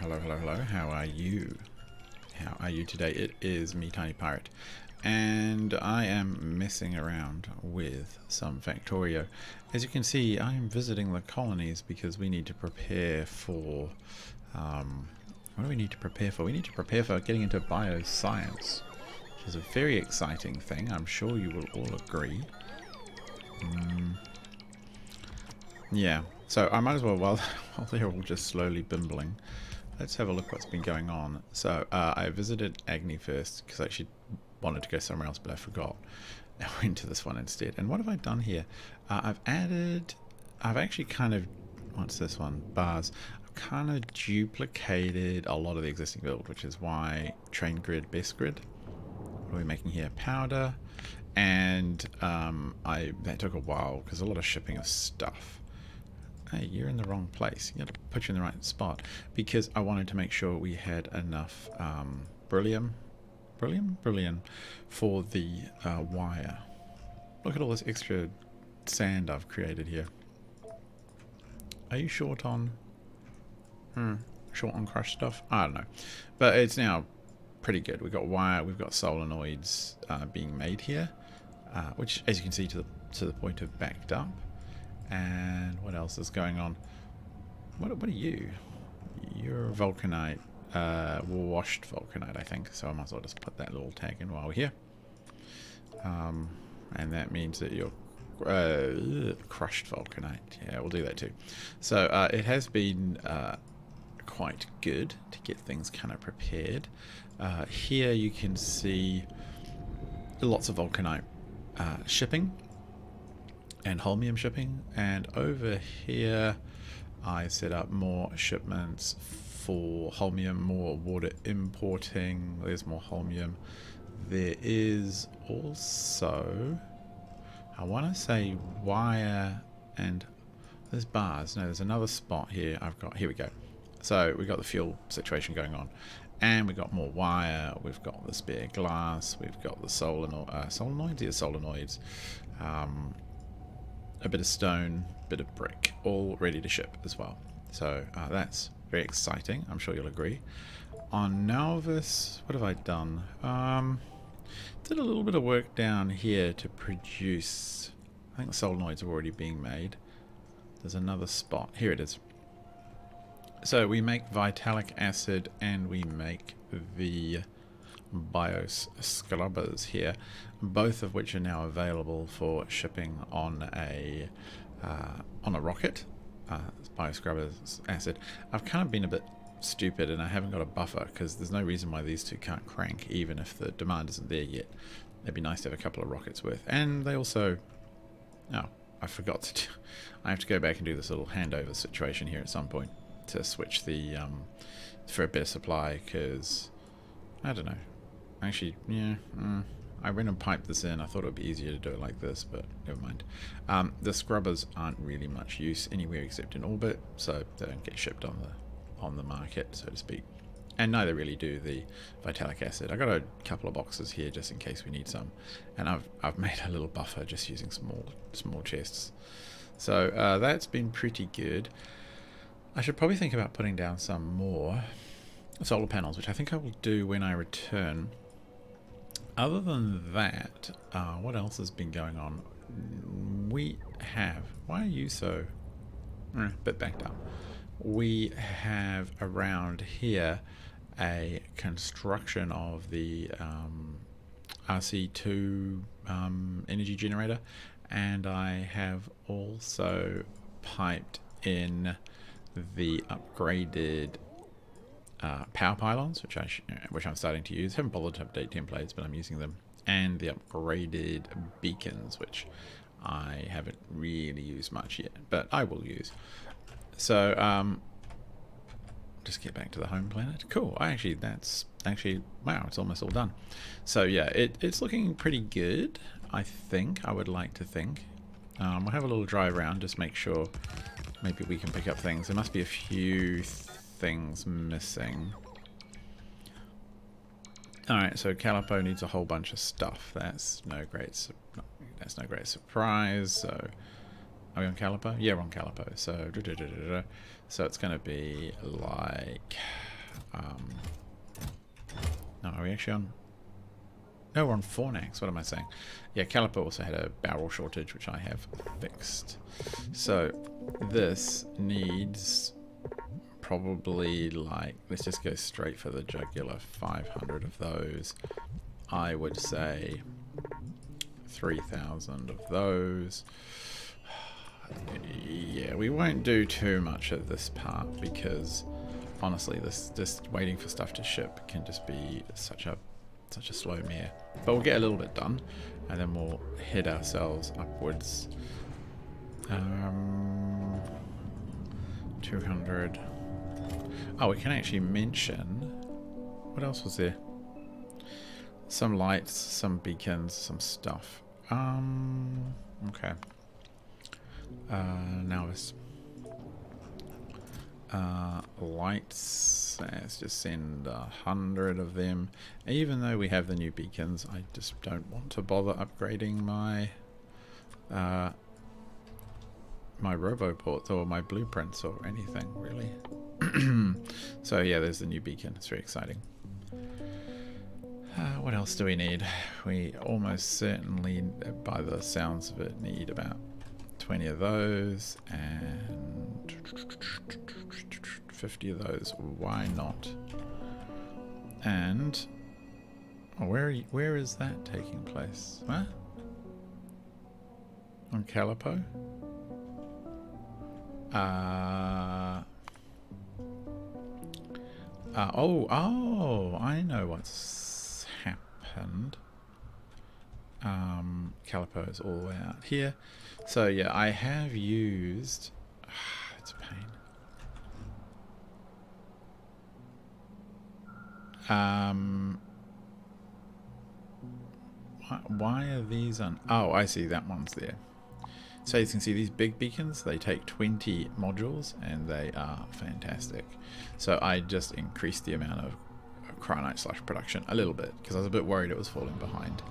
Hello, hello, hello. How are you? How are you today? It is me, Tiny Pirate, and I am messing around with some Factorio. As you can see, I am visiting the colonies because we need to prepare for... what do we need to prepare for? We need to prepare for getting into bioscience, which is a very exciting thing. I'm sure you will all agree. Yeah, so I might as well, while they're all just slowly bimbling, let's have a look what's been going on. So I visited Agni first because I actually wanted to go somewhere else, but I forgot. I went to this one instead. And what have I done here? I've actually kind of, what's this one? Bars. I've kind of duplicated a lot of the existing build, which is why train grid, best grid. What are we making here? Powder. And that took a while because a lot of shipping of stuff. Hey, you're in the wrong place. You got to put you in the right spot because I wanted to make sure we had enough beryllium for the wire. Look at all this extra sand I've created here. Are you short on crushed stuff? I don't know, but it's now pretty good. We've got wire, we've got solenoids being made here, which, as you can see, to the point of backed up. And what else is going on? What are you? You're a vulcanite, washed vulcanite, I think. So I might as well just put that little tag in while we're here. And that means that you're crushed vulcanite. Yeah, we'll do that too. So it has been quite good to get things kind of prepared. Here you can see lots of vulcanite shipping and holmium shipping, and over here I set up more shipments for holmium, more water importing. There's more holmium. There is also, I want to say, wire, and there's bars. No, there's another spot here I've got. Here we go. So we've got the fuel situation going on, and we've got more wire, we've got the spare glass, we've got the solenoids, yeah, solenoids, a bit of stone, bit of brick, all ready to ship as well. So that's very exciting. I'm sure you'll agree. On Nalvis, what have I done? Did a little bit of work down here to produce, I think the solenoids are already being made. There's another spot. Here it is. So we make vitalic acid and we make the bios scrubbers here, both of which are now available for shipping on a rocket. Bios scrubbers acid. I've kind of been a bit stupid and I haven't got a buffer because there's no reason why these two can't crank even if the demand isn't there yet. It'd be nice to have a couple of rockets worth. And they also, I forgot to I have to go back and do this little handover situation here at some point to switch the for a better supply, because I don't know. Actually, yeah, I went and piped this in. I thought it would be easier to do it like this, but never mind. The scrubbers aren't really much use anywhere except in orbit, so they don't get shipped on the market, so to speak. And neither really do the vitalic acid. I got a couple of boxes here just in case we need some, and I've made a little buffer just using small chests. So that's been pretty good. I should probably think about putting down some more solar panels, which I think I will do when I return. Other than that, what else has been going on? We have... Why are you so... a bit backed up. We have around here a construction of the RC2 energy generator, and I have also piped in the upgraded power pylons, which I'm starting to use. Haven't bothered to update templates, but I'm using them. And the upgraded beacons, which I haven't really used much yet, but I will use. So just get back to the home planet. Cool. That's actually wow, it's almost all done. So yeah, it's looking pretty good. I would like to think. We'll have a little drive around, just make sure maybe we can pick up things. There must be a few things missing. Alright, so Calipo needs a whole bunch of stuff. That's no great surprise. So are we on Calipo? Yeah, we're on Calipo. So so it's going to be like we actually on... No, we're on Fornax. What am I saying? Yeah, Caliper also had a barrel shortage, which I have fixed. So this needs probably, like, let's just go straight for the jugular, 500 of those. I would say 3,000 of those. Yeah, we won't do too much of this part because honestly, this just waiting for stuff to ship can just be such a slow mare. But we'll get a little bit done, and then we'll head ourselves upwards. 200. Oh, we can actually mention. What else was there? Some lights, some beacons, some stuff. Okay. Now this. Lights. Let's just send 100 of them. Even though we have the new beacons, I just don't want to bother upgrading my my roboports or my blueprints or anything really. So yeah, there's the new beacon. It's very exciting. What else do we need? We almost certainly, by the sounds of it, need about 20 of those and 50 of those. Why not? And where is that taking place? Huh? On Calipo? Oh, I know what's happened. Calipo is all the way out here. So yeah, I have used... it's a pain. Why are these on... Oh, I see, that one's there. So you can see these big beacons, they take 20 modules and they are fantastic. So I just increased the amount of cryonite slash production a little bit because I was a bit worried it was falling behind.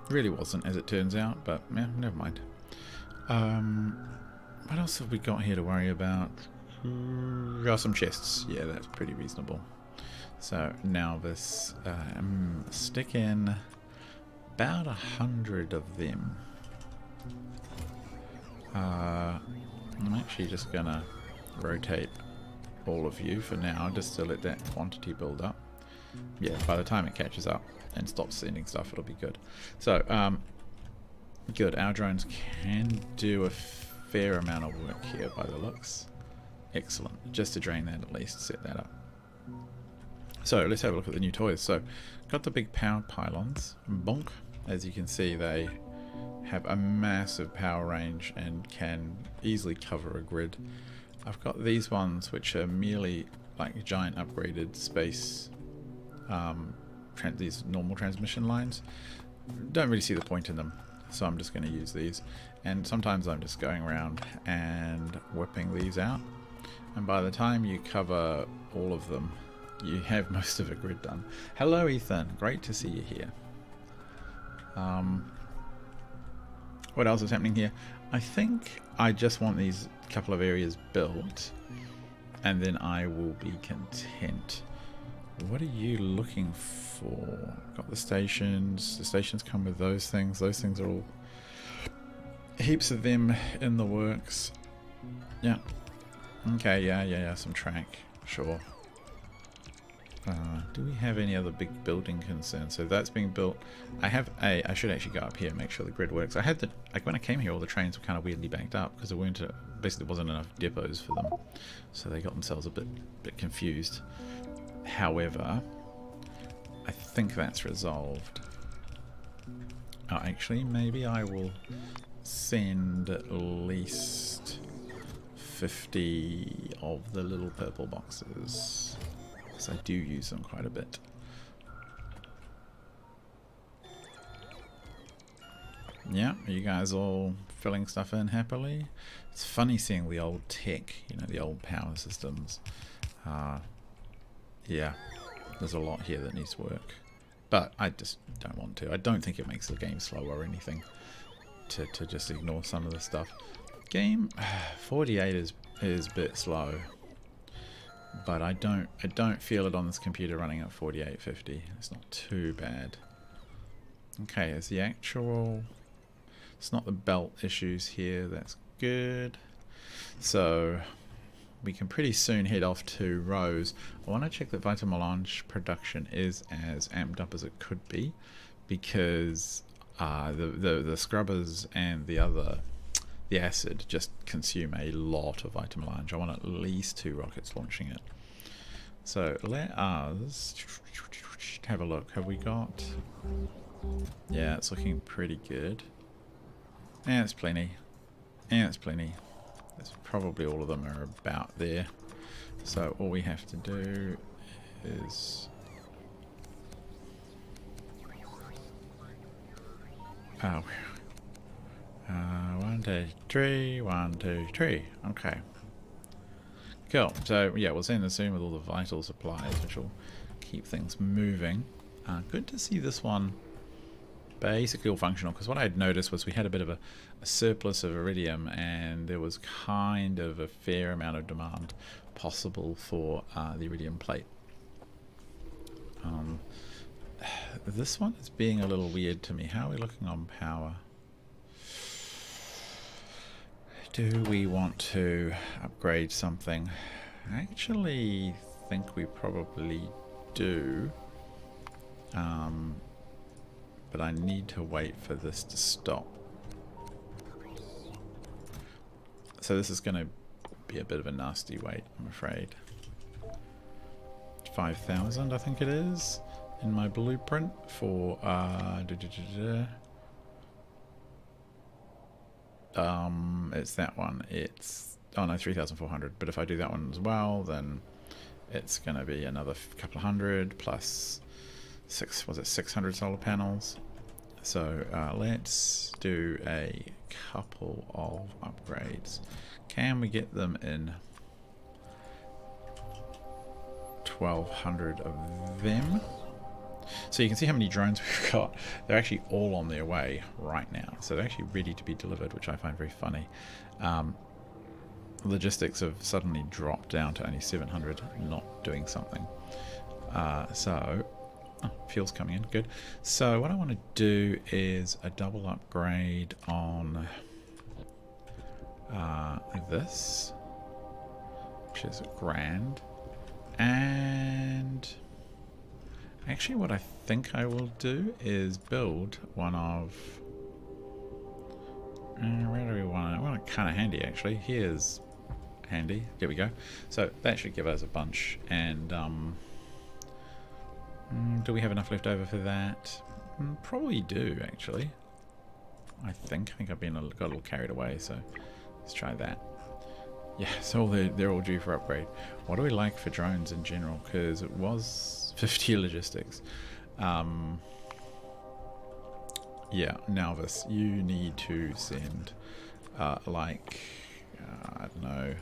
Really wasn't, as it turns out, but yeah, never mind. What else have we got here to worry about? Some chests. Yeah, that's pretty reasonable. So now this stick in about 100 of them. I'm actually just gonna rotate all of you for now, just to let that quantity build up. Yeah, by the time it catches up and stops sending stuff, it'll be good. So, good. Our drones can do a fair amount of work here by the looks. Excellent. Just to drain that at least, set that up. So let's have a look at the new toys. So, got the big power pylons. Bonk. As you can see, they have a massive power range and can easily cover a grid. I've got these ones which are merely like giant upgraded space, these normal transmission lines. Don't really see the point in them, so I'm just going to use these. And sometimes I'm just going around and whipping these out, and by the time you cover all of them, you have most of a grid done. Hello Ethan, great to see you here. What else is happening here? I think I just want these couple of areas built, and then I will be content. What are you looking for? Got the stations. The stations come with those things. Those things are all heaps of them in the works. Yeah. Okay, yeah, some track. Sure. Do we have any other big building concerns? So that's being built. I should actually go up here and make sure the grid works. I had the, like when I came here, all the trains were kind of weirdly backed up because there weren't, basically wasn't enough depots for them. So they got themselves a bit confused. However, I think that's resolved. Oh, actually, maybe I will send at least 50 of the little purple boxes. Because I do use them quite a bit. Yeah, are you guys all filling stuff in happily? It's funny seeing the old tech, you know, the old power systems. Yeah, there's a lot here that needs work. But I just don't want to. I don't think it makes the game slow or anything to just ignore some of the stuff. Game 48 is a bit slow. but I don't feel it on this computer running at 4850. It's not too bad. Okay, is the actual... It's not the belt issues here. That's good. So we can pretty soon head off to Rose. I want to check that Vital Melange production is as amped up as it could be, because the scrubbers and the acid just consume a lot of Vital Melange. I want at least 2 rockets launching it. So let us have a look. Have we got... Yeah, it's looking pretty good. And it's plenty. And it's plenty. That's probably all of them are about there. So all we have to do is... Oh. 1, 2, 3, 1, 2, 3. Okay. Cool. So yeah, we'll send this in with all the vital supplies, which will keep things moving. Good to see this one basically all functional, because what I had noticed was we had a bit of a surplus of iridium, and there was kind of a fair amount of demand possible for the iridium plate. This one is being a little weird to me. How are we looking on power? Do we want to upgrade something? I actually think we probably do. But I need to wait for this to stop. So this is going to be a bit of a nasty wait, I'm afraid. 5,000 I think it is in my blueprint for it's that one. It's, oh no, 3,400, but if I do that one as well, then it's going to be another couple of hundred plus 600 solar panels. So let's do a couple of upgrades. Can we get them in 1,200 of them? So you can see how many drones we've got. They're actually all on their way right now. So they're actually ready to be delivered, which I find very funny. Logistics have suddenly dropped down to only 700 not doing something. Fuel's coming in, good. So what I want to do is a double upgrade on this, which is grand. And actually what I think I will do is build one of... where do we want it? I want it kind of handy actually. Here's handy. There we go. So that should give us a bunch. And do we have enough left over for that? Probably do, actually. I think I've got a little carried away, so let's try that. Yeah, so they're all due for upgrade. What do we like for drones in general? Because it was 50 logistics. Yeah, Nalvis, you need to send like, I don't know,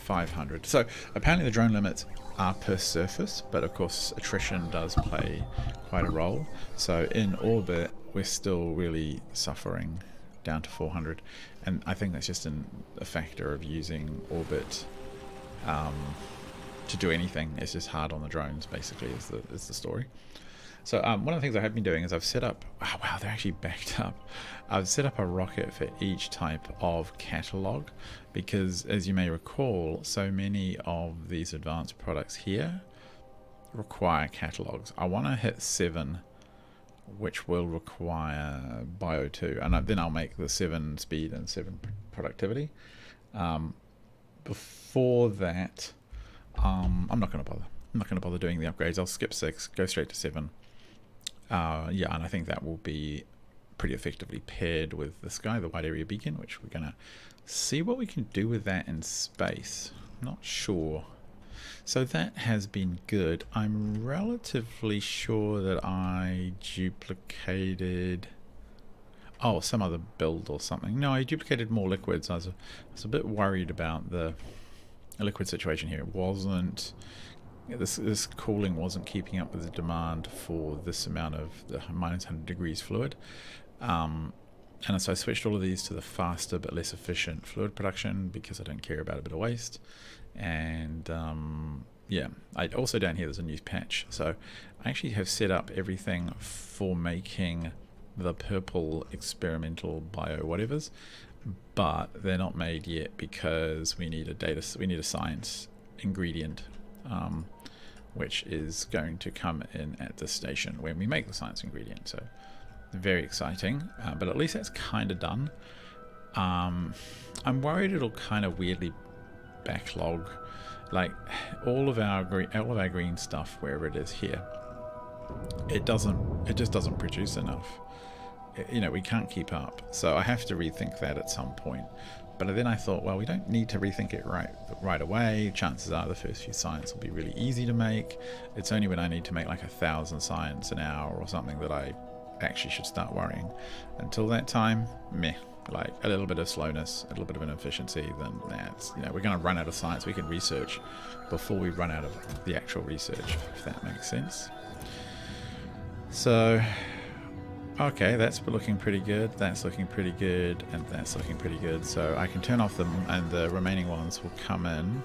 500. So apparently the drone limits are per surface, but of course attrition does play quite a role. So in orbit we're still really suffering down to 400, and I think that's just a factor of using orbit to do anything. It's just hard on the drones, basically, is the story. So one of the things I have been doing is I've set up, oh wow, they're actually backed up. I've set up a rocket for each type of catalog, because as you may recall, so many of these advanced products here require catalogs. I want to hit 7, which will require Bio 2, and then I'll make the 7 speed and 7 productivity. Before that, I'm not going to bother. I'm not going to bother doing the upgrades. I'll skip 6, go straight to 7. Yeah, and I think that will be pretty effectively paired with this guy, the wide area beacon, which we're going to see what we can do with that in space. Not sure. So that has been good. I'm relatively sure that I duplicated... Oh, some other build or something. No, I duplicated more liquids. I was a bit worried about the liquid situation here. It wasn't... This cooling wasn't keeping up with the demand for this amount of the -100 degrees fluid. And so I switched all of these to the faster but less efficient fluid production because I don't care about a bit of waste. And yeah, I also down here there's a new patch. So I actually have set up everything for making the purple experimental bio whatevers, but they're not made yet because we need a science ingredient, which is going to come in at this station when we make the science ingredient. So very exciting, but at least that's kind of done. I'm worried it'll kind of weirdly backlog, like all of our green stuff wherever it is here. It just doesn't produce enough. You know, we can't keep up, so I have to rethink that at some point. But then I thought, well, we don't need to rethink it right away. Chances are the first few science will be really easy to make. It's only when I need to make like 1,000 science an hour or something that I actually should start worrying. Until that time, meh. Like a little bit of slowness, a little bit of inefficiency, then that's, you know, we're going to run out of science we can research before we run out of the actual research, if that makes sense. So okay, that's looking pretty good, that's looking pretty good, and that's looking pretty good. So I can turn off them and the remaining ones will come in.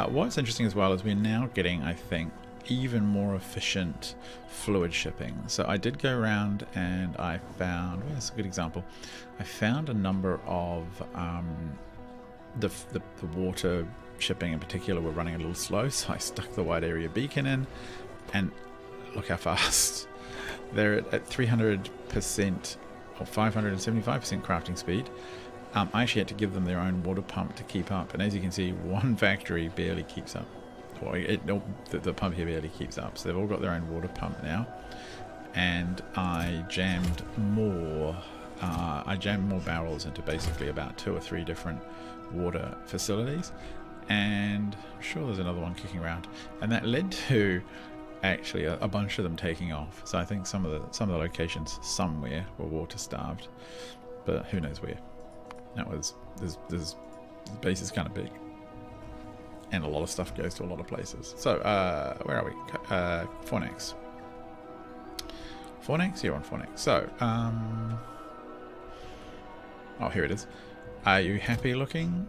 What's interesting as well is we're now getting, I think, even more efficient fluid shipping. So I did go around and I found, well, that's a good example, I found a number of the water shipping in particular were running a little slow, so I stuck the wide area beacon in, and look how fast. They're at 300% or 575% crafting speed. I actually had to give them their own water pump to keep up, and as you can see, one factory barely keeps up. Well, the pump here barely keeps up, so they've all got their own water pump now. And I jammed more barrels into basically about 2 or 3 different water facilities, and I'm sure there's another one kicking around, and that led to actually a bunch of them taking off. So I think some of the locations somewhere were water starved, but who knows where. That was the base is kind of big, and a lot of stuff goes to a lot of places. So where are we? Fornax. You're on Fornax. So oh, here it is. Are you happy looking?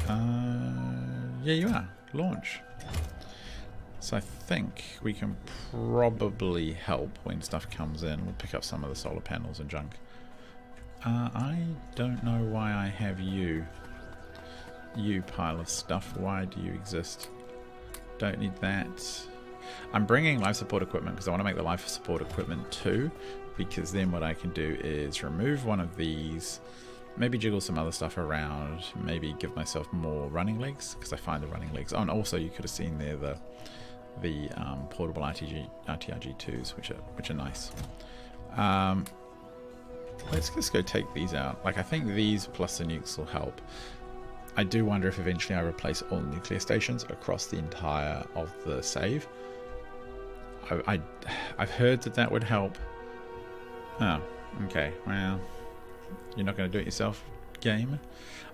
Yeah, you are. Launch. So I think we can probably help when stuff comes in. We'll pick up some of the solar panels and junk. I don't know why I have you pile of stuff. Why do you exist? Don't need that. I'm bringing life support equipment because I want to make the life support equipment too, because then what I can do is remove one of these, maybe jiggle some other stuff around, maybe give myself more running legs, because I find the running legs. Oh, and also you could have seen there the portable RTRG2s, which are nice. Let's just go take these out. Like, I think these plus the nukes will help. I do wonder if eventually I replace all nuclear stations across the entire of the save. I've heard that would help. Oh, okay. Well, you're not going to do it yourself, game.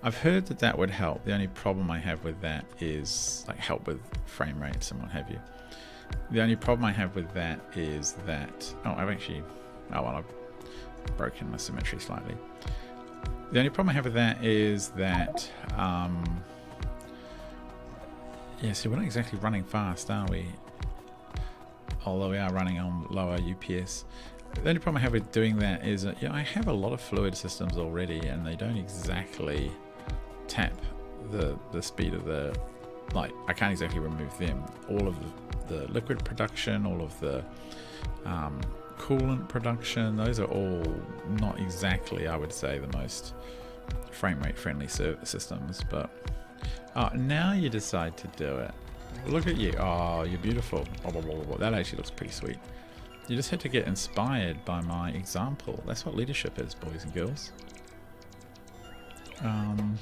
I've heard that would help. The only problem I have with that is like help with frame rates and what have you. The only problem I have with that is that I've broken my symmetry slightly. The only problem I have with that is that yeah, see, we're not exactly running fast, are we? Although we are running on lower UPS. The only problem I have with doing that is that, I have a lot of fluid systems already, and they don't exactly tap the speed of the, like, I can't exactly remove them. All of the liquid production, all of the coolant production, those are all not exactly, I would say, the most frame rate friendly systems. But now you decide to do it. Look at you. Oh, you're beautiful. That actually looks pretty sweet. You just had to get inspired by my example. That's what leadership is, boys and girls. In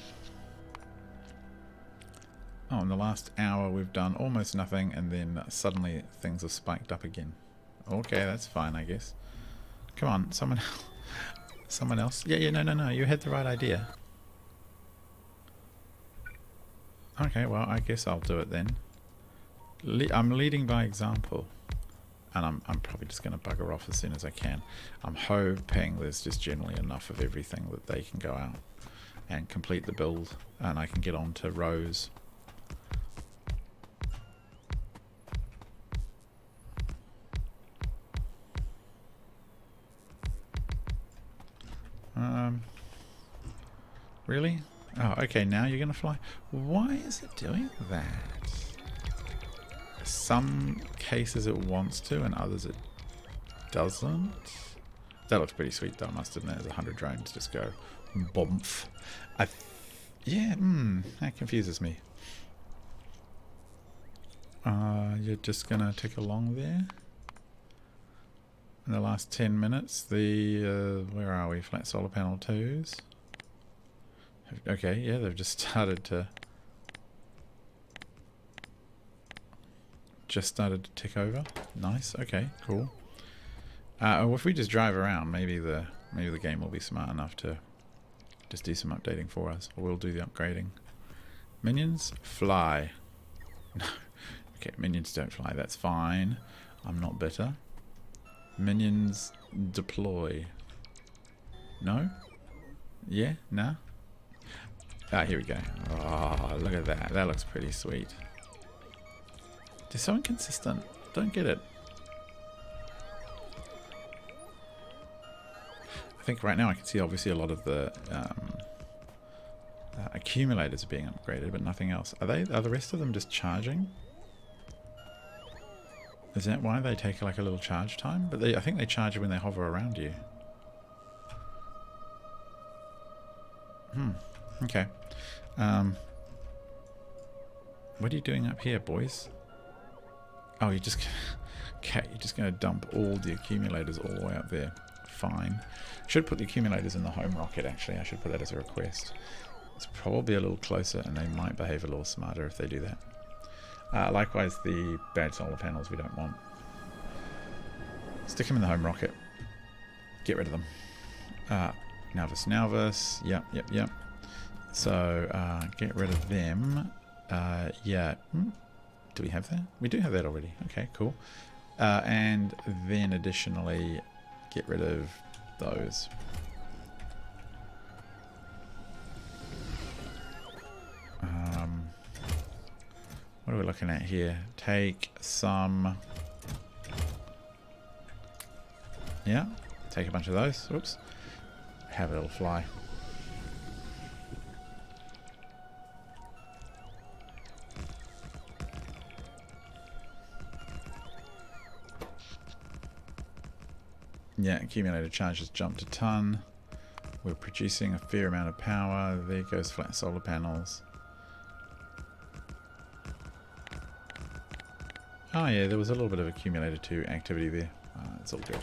the last hour we've done almost nothing, and then suddenly things have spiked up again. Okay, that's fine, I guess. Come on, someone else. Someone else. Yeah, no, you had the right idea. Okay, well, I guess I'll do it then. I'm leading by example. And I'm probably just going to bugger off as soon as I can. I'm hoping there's just generally enough of everything that they can go out and complete the build, and I can get on to rows. Really? Oh, okay, now you're going to fly? Why is it doing that? Some cases it wants to, and others it doesn't. That looks pretty sweet though, I must admit. There's 100 drones just go bomph. Yeah, that confuses me. You're just gonna tick along there. In the last 10 minutes, the where are we? Flat solar panel 2s. Okay, yeah, they've just started to tick over. Nice. Okay, cool. Well, if we just drive around, maybe the game will be smart enough to just do some updating for us, or we'll do the upgrading. Minions fly. Okay, minions don't fly. That's fine. I'm not bitter. Minions deploy. No? Yeah? Nah? Ah, here we go. Oh, look at that. That looks pretty sweet. They're so inconsistent. Don't get it. I think right now I can see obviously a lot of the accumulators are being upgraded, but nothing else. Are the rest of them just charging? Is that why they take like a little charge time? But I think they charge when they hover around you. Okay. What are you doing up here, boys? Oh, you're just going to dump all the accumulators all the way up there. Fine. Should put the accumulators in the home rocket, actually. I should put that as a request. It's probably a little closer, and they might behave a little smarter if they do that. Likewise, the bad solar panels we don't want. Stick them in the home rocket. Get rid of them. Nalvis. Yep. So, get rid of them. Yeah. Do we have that? We do have that already. Okay, cool. And then additionally, get rid of those. What are we looking at here? Take some... Yeah, take a bunch of those. Oops. Have it all fly. Yeah, accumulated charges jumped a ton. We're producing a fair amount of power. There goes flat solar panels. Oh yeah, there was a little bit of accumulator 2 activity there. It's all good.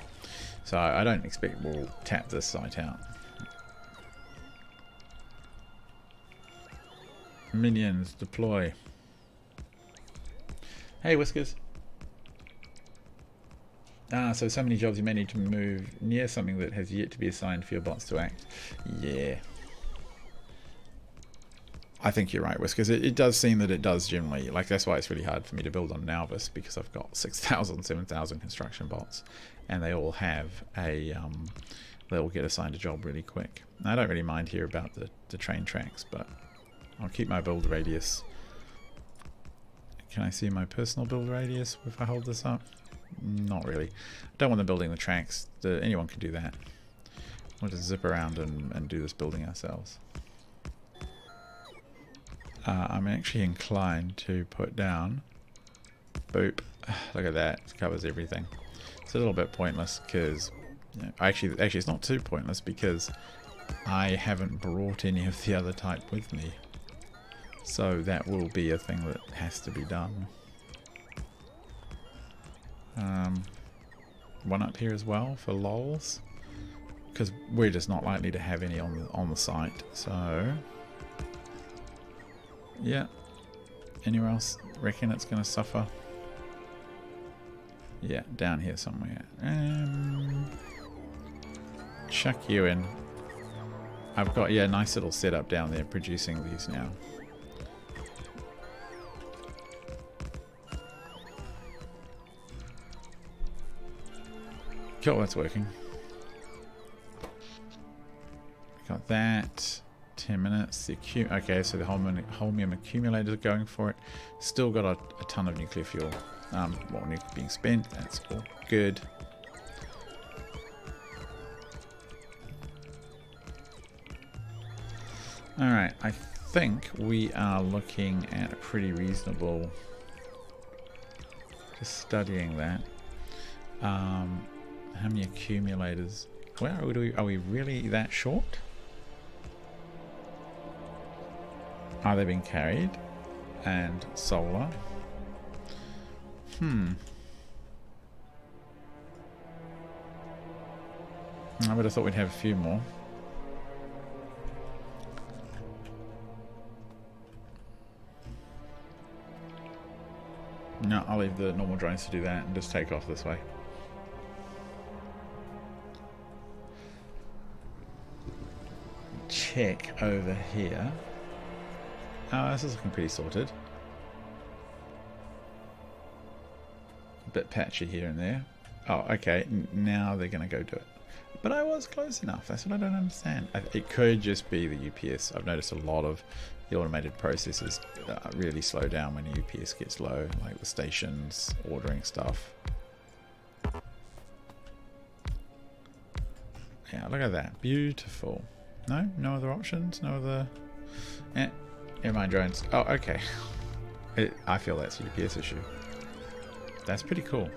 So I don't expect we'll tap this site out. Minions, deploy. Hey, Whiskers. So many jobs you may need to move near something that has yet to be assigned for your bots to act. Yeah. I think you're right, Whiskers. It does seem that it does generally. Like, that's why it's really hard for me to build on Nalvis, because I've got 6,000, 7,000 construction bots, and they all have a... they all get assigned a job really quick. I don't really mind here about the train tracks, but I'll keep my build radius. Can I see my personal build radius if I hold this up? Not really. I don't want them building the tracks. Anyone can do that. We'll just zip around and do this building ourselves. I'm actually inclined to put down... Boop. Look at that. It covers everything. It's a little bit pointless because... You know, actually, it's not too pointless because I haven't brought any of the other type with me. So that will be a thing that has to be done. One up here as well for lols, because we're just not likely to have any on the site. So yeah, anywhere else reckon it's going to suffer? Yeah, down here somewhere. Chuck you in. I've got, yeah, nice little setup down there producing these now. Cool, that's working. Got that. 10 minutes. Okay, so the holmium accumulators are going for it. Still got a ton of nuclear fuel. Well, nuclear being spent. That's all good. Alright, I think we are looking at a pretty reasonable... Just studying that. How many accumulators? Where are we really that short? Are they being carried? And solar. I would have thought we'd have a few more. No, I'll leave the normal drones to do that and just take off this way. Check over here. Oh, this is looking pretty sorted. A bit patchy here and there. Oh, okay. Now they're going to go do it. But I was close enough. That's what I don't understand. It could just be the UPS. I've noticed a lot of the automated processes really slow down when the UPS gets low, like the stations ordering stuff. Yeah, look at that. Beautiful. No other options? No other... Never mind, drones. Oh, okay. I feel that's a UPS issue. That's pretty cool.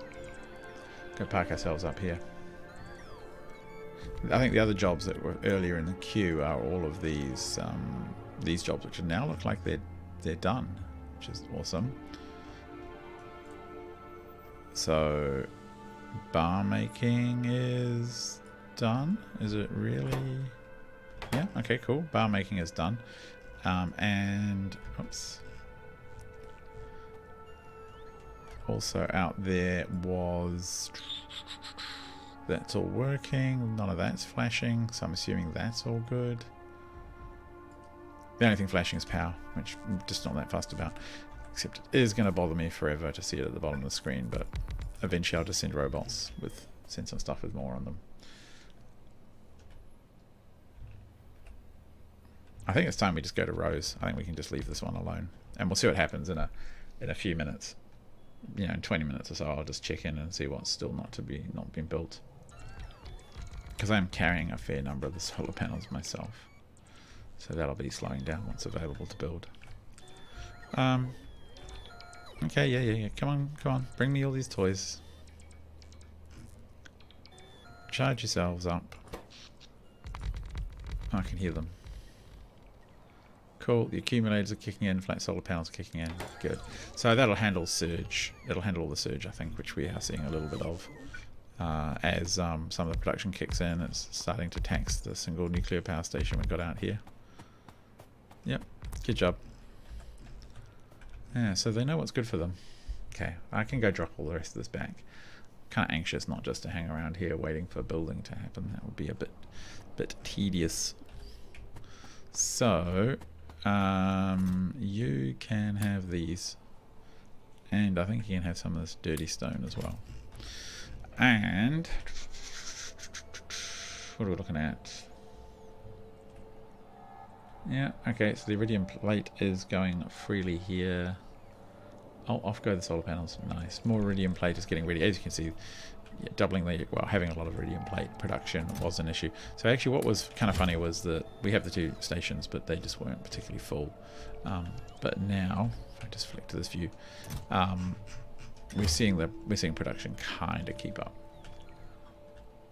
Go park ourselves up here. I think the other jobs that were earlier in the queue are all of these jobs, which now look like they're done, which is awesome. So, bar making is done. Is it really? Yeah. Okay. Cool. Bar making is done. And oops. Also out there was... That's all working. None of that's flashing, so I'm assuming that's all good. The only thing flashing is power, which I'm just not that fussed about. Except it is going to bother me forever to see it at the bottom of the screen, but eventually I'll just send robots with sensor stuff with more on them. I think it's time we just go to rows. I think we can just leave this one alone, and we'll see what happens in a few minutes. You know, in 20 minutes or so, I'll just check in and see what's still not been built. Because I'm carrying a fair number of the solar panels myself, so that'll be slowing down what's available to build. Okay, yeah. Come on, bring me all these toys. Charge yourselves up. I can hear them. Cool, the accumulators are kicking in, flat solar panels are kicking in. Good. So that'll handle surge. It'll handle all the surge, I think, which we are seeing a little bit of. As some of the production kicks in, it's starting to tax the single nuclear power station we've got out here. Yep, good job. Yeah, so they know what's good for them. Okay, I can go drop all the rest of this back. Kind of anxious not just to hang around here waiting for building to happen. That would be a bit tedious. So... you can have these, and I think you can have some of this dirty stone as well. And what are we looking at? Yeah, okay, so the iridium plate is going freely here. Oh, off go the solar panels. Nice. More iridium plate is getting ready. As you can see, yeah, having a lot of iridium plate production was an issue. So actually what was kind of funny was that we have the two stations, but they just weren't particularly full. But now, if I just flick to this view, we're seeing production kind of keep up.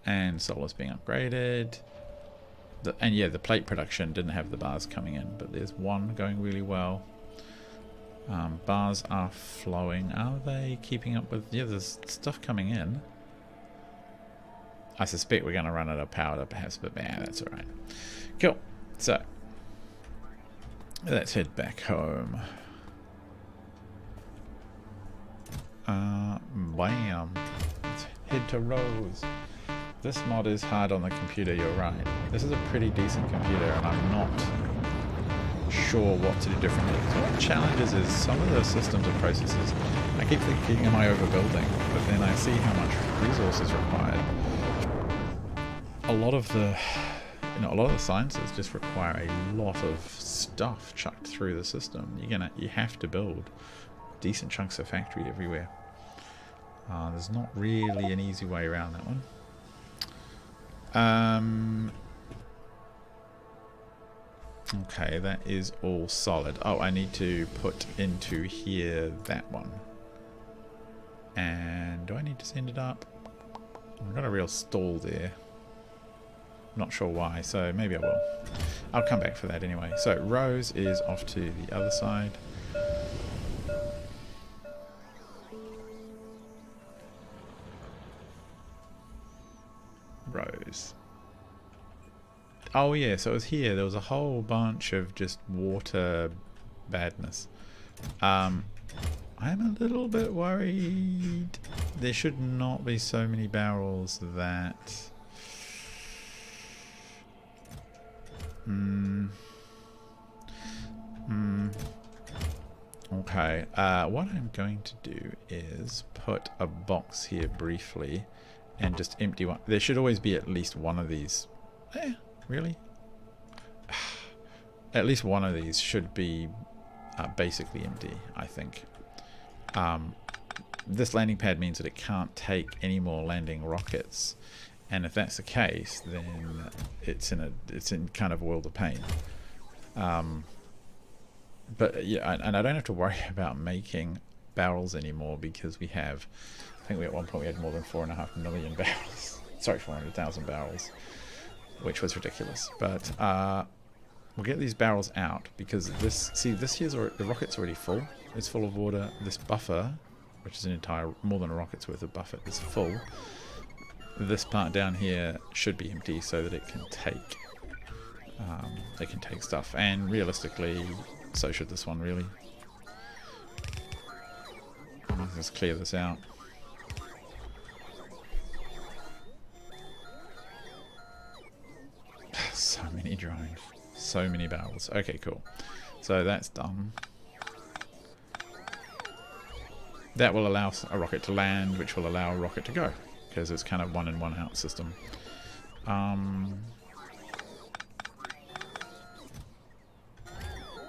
And solar's being upgraded. And yeah, the plate production didn't have the bars coming in, but there's one going really well. Bars are flowing. Are they keeping up with... Yeah, there's stuff coming in. I suspect we're going to run out of powder perhaps, but yeah, that's alright. Cool. So, let's head back home. Bam. Let's head to Rose. This mod is hard on the computer, you're right. This is a pretty decent computer, and I'm not sure what to do differently. So one of the challenges is some of the systems and processes, I keep thinking, am I overbuilding? But then I see how much resource is required. a lot of the a lot of the sciences just require a lot of stuff chucked through the system. You have to build decent chunks of factory everywhere. There's not really an easy way around that one. Okay, that is all solid. Oh, I need to put into here that one. And do I need to send it up? I've got a real stall there. Not sure why, so maybe I will. I'll come back for that anyway. So Rose is off to the other side. Rose. Oh yeah, so it was here. There was a whole bunch of just water badness. I'm a little bit worried. There should not be so many barrels that... Okay, what I'm going to do is put a box here briefly and just empty one. There should always be at least one of these. Really? At least one of these should be basically empty, I think. This landing pad means that it can't take any more landing rockets, and if that's the case, then it's in kind of a world of pain. But yeah, and I don't have to worry about making barrels anymore because we have, I think at one point we had more than 4.5 million barrels. Sorry, 400,000 barrels, which was ridiculous. But we'll get these barrels out because this here's the rocket's already full. It's full of water. This buffer, which is an entire, more than a rocket's worth of buffer, is full. This part down here should be empty so that it can take stuff, and realistically, so should this one really. Let's just clear this out. So many drones, so many barrels. Okay, cool. So that's done. That will allow a rocket to land, which will allow a rocket to go, because it's kind of one in, one out system.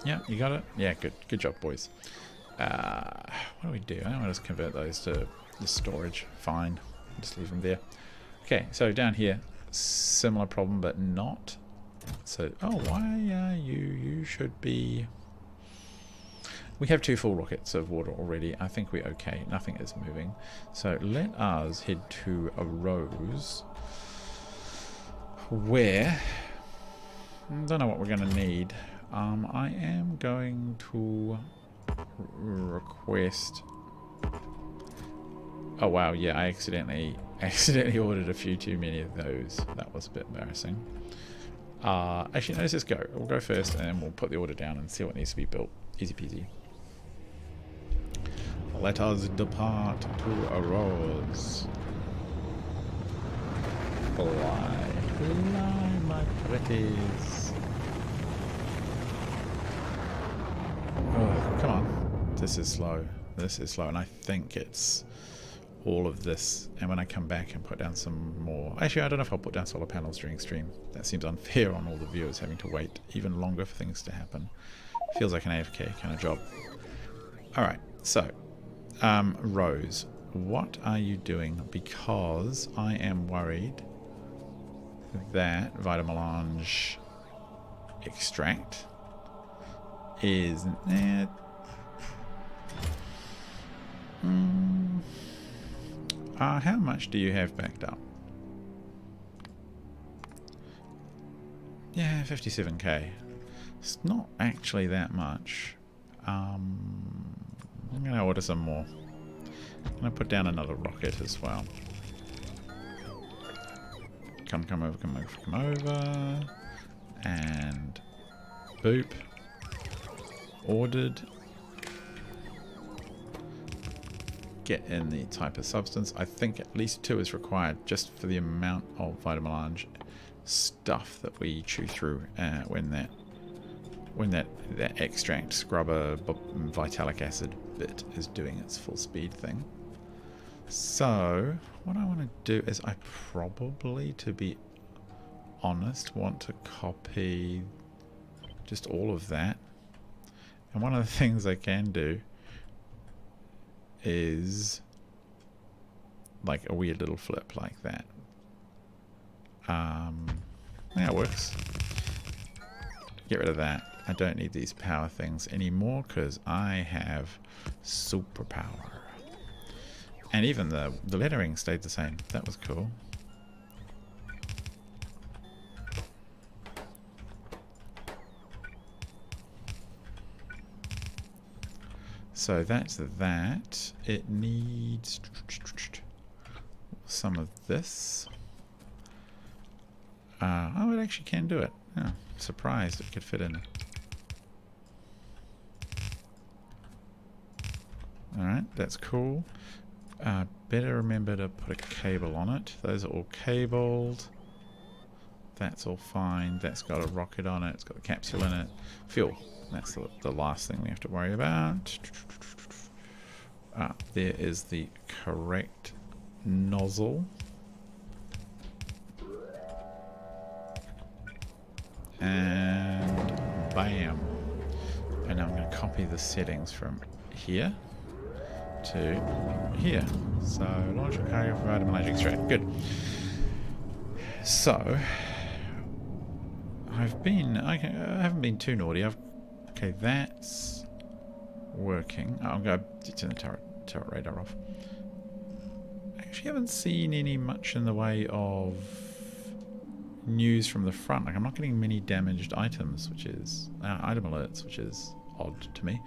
Yeah, you got it? Yeah, good job, boys. What do we do? I don't want to just convert those to the storage. Fine, just leave them there. Okay, so down here, similar problem, but not. So, oh, why are you should be... We have 2 full rockets of water already. I think we're okay. Nothing is moving. So let us head to a Rose where... I don't know what we're going to need. I am going to request... Oh wow, yeah, I accidentally ordered a few too many of those. That was a bit embarrassing. Actually, no, let's just go. We'll go first and then we'll put the order down and see what needs to be built. Easy peasy. Let us depart to a Rose. Fly, fly, my pretties. Oh, come on. This is slow. This is slow, and I think it's all of this. And when I come back and put down some more... Actually, I don't know if I'll put down solar panels during stream. That seems unfair on all the viewers having to wait even longer for things to happen. Feels like an AFK kind of job. Alright, so... Rose, what are you doing? Because I am worried that Vitamelange extract is... how much do you have backed up? Yeah, 57k. It's not actually that much. I'm going to order some more. I'm going to put down another rocket as well. Come over. And boop. Ordered. Get in the type of substance. I think at least 2 is required just for the amount of Vitamelange stuff that we chew through when that extract scrubber vitalic acid bit is doing its full speed thing. So what I want to do is I probably, to be honest, want to copy just all of that. And one of the things I can do is like a weird little flip like that. Yeah, it works. Get rid of that. I don't need these power things anymore because I have superpower. And even the lettering stayed the same. That was cool. So that's that. It needs some of this. Oh, it actually can do it. Oh, surprised it could fit in. Alright, that's cool. Better remember to put a cable on it. Those are all cabled. That's all fine. That's got a rocket on it. It's got a capsule in it. Fuel. That's the last thing we have to worry about. There is the correct nozzle. And bam. And now I'm going to copy the settings from here to here. So launch a carrier for vitamin extract. Good. So I haven't been too naughty. Okay, that's working. I'm going to turn the turret radar off. I actually haven't seen much in the way of news from the front. Like, I'm not getting many damaged items, which is item alerts, which is odd to me.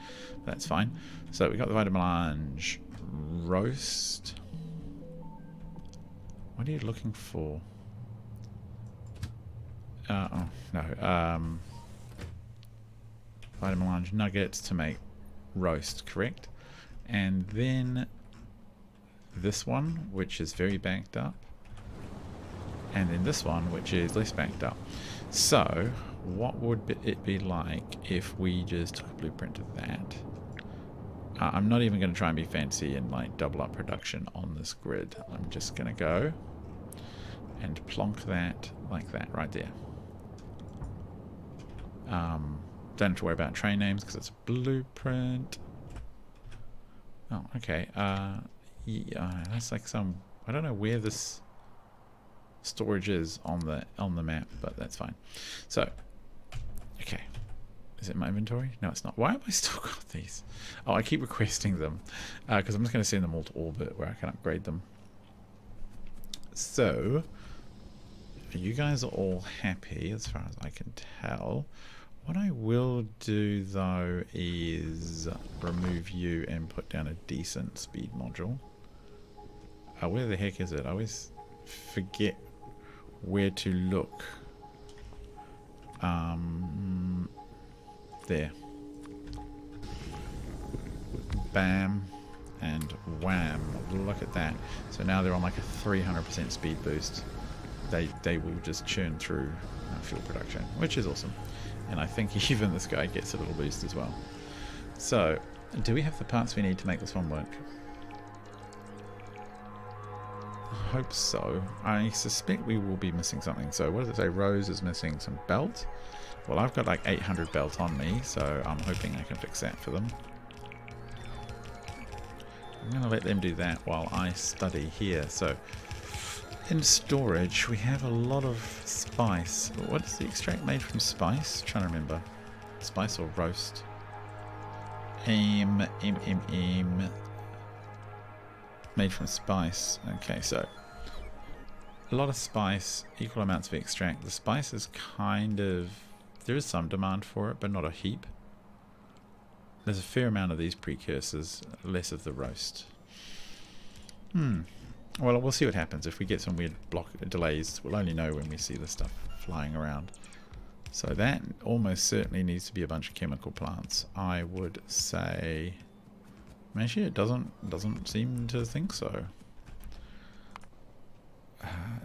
That's fine. So we got the vitamelange roast. What are you looking for? Oh no. Vitamelange nuggets to make roast, correct? And then this one, which is very banked up. And then this one, which is less banked up. So, what would it be like if we just took a blueprint of that? I'm not even going to try and be fancy and like double up production on this grid. I'm just going to go and plonk that like that right there. Don't have to worry about train names because it's a blueprint. Oh, okay. Yeah, that's like some. I don't know where this storage is on the map, but that's fine. So, okay. Is it my inventory? No, it's not. Why have I still got these? Oh, I keep requesting them because I'm just going to send them all to orbit where I can upgrade them. So, you guys are all happy as far as I can tell. What I will do though is remove you and put down a decent speed module. Where the heck is it? I always forget where to look. There. Bam. And wham. Look at that. So now they're on like a 300% speed boost. They will just churn through fuel production, which is awesome. And I think even this guy gets a little boost as well. So, do we have the parts we need to make this one work? I hope so. I suspect we will be missing something. So what does it say? Rose is missing some belt. Well, I've got like 800 belt on me, so I'm hoping I can fix that for them. I'm going to let them do that while I study here. So, in storage, we have a lot of spice. What is the extract made from spice? I'm trying to remember. Spice or roast? Made from spice. Okay, so a lot of spice, equal amounts of extract. The spice is kind of... There is some demand for it, but not a heap. There's a fair amount of these precursors, less of the roast. Well, we'll see what happens. If we get some weird delays, we'll only know when we see the stuff flying around. So that almost certainly needs to be a bunch of chemical plants. I would say... Actually, it doesn't seem to think so.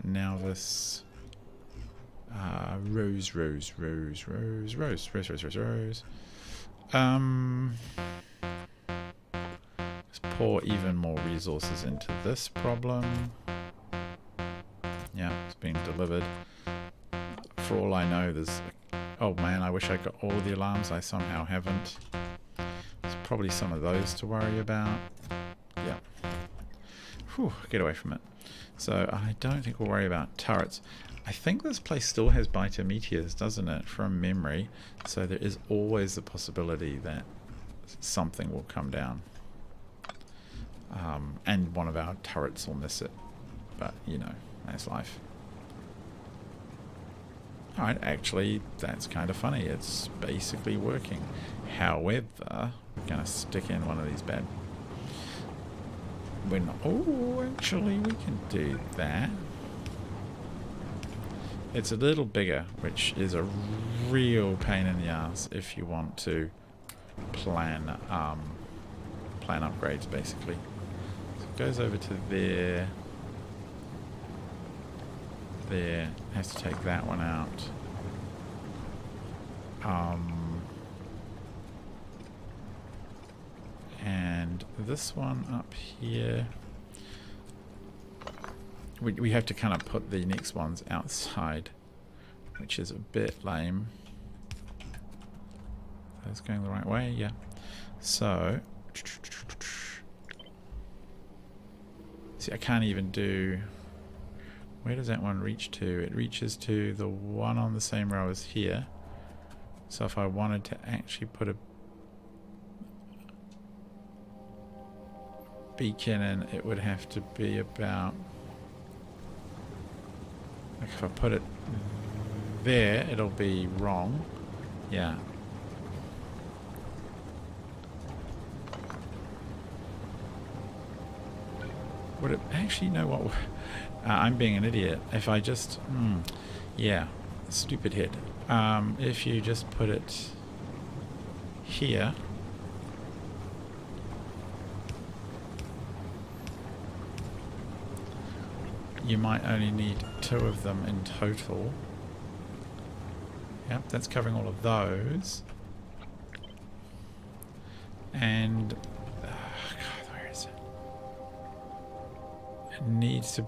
Now this... Rose. Let's pour even more resources into this problem. Yeah, it's being delivered. for all I know, there's... Oh man, I wish I got all of the alarms. I somehow haven't. There's probably some of those to worry about. Yeah. Whew, get away from it. So I don't think we'll worry about turrets. I think this place still has biter meteors, doesn't it, from memory. So there is always the possibility that something will come down. And one of our turrets will miss it. But, you know, that's life. Alright, actually, that's kind of funny. It's basically working. However, we're going to stick in one of these bad... We're not... Oh, actually, we can do that. It's a little bigger, which is a real pain in the ass if you want to plan upgrades, basically. So it goes over to there. There. Has to take that one out. And this one up here. We have to kind of put the next ones outside, which is a bit lame. That's going the right way, yeah. So, see, I can't even do... Where does that one reach to? It reaches to the one on the same row as here. So if I wanted to actually put a beacon in, it would have to be about... Like if I put it there, it'll be wrong. Yeah. Would it actually know what... I'm being an idiot. If I just... yeah. Stupid head. If you just put it here... You might only need 2 of them in total. Yep, that's covering all of those. And... God, where is it? It needs to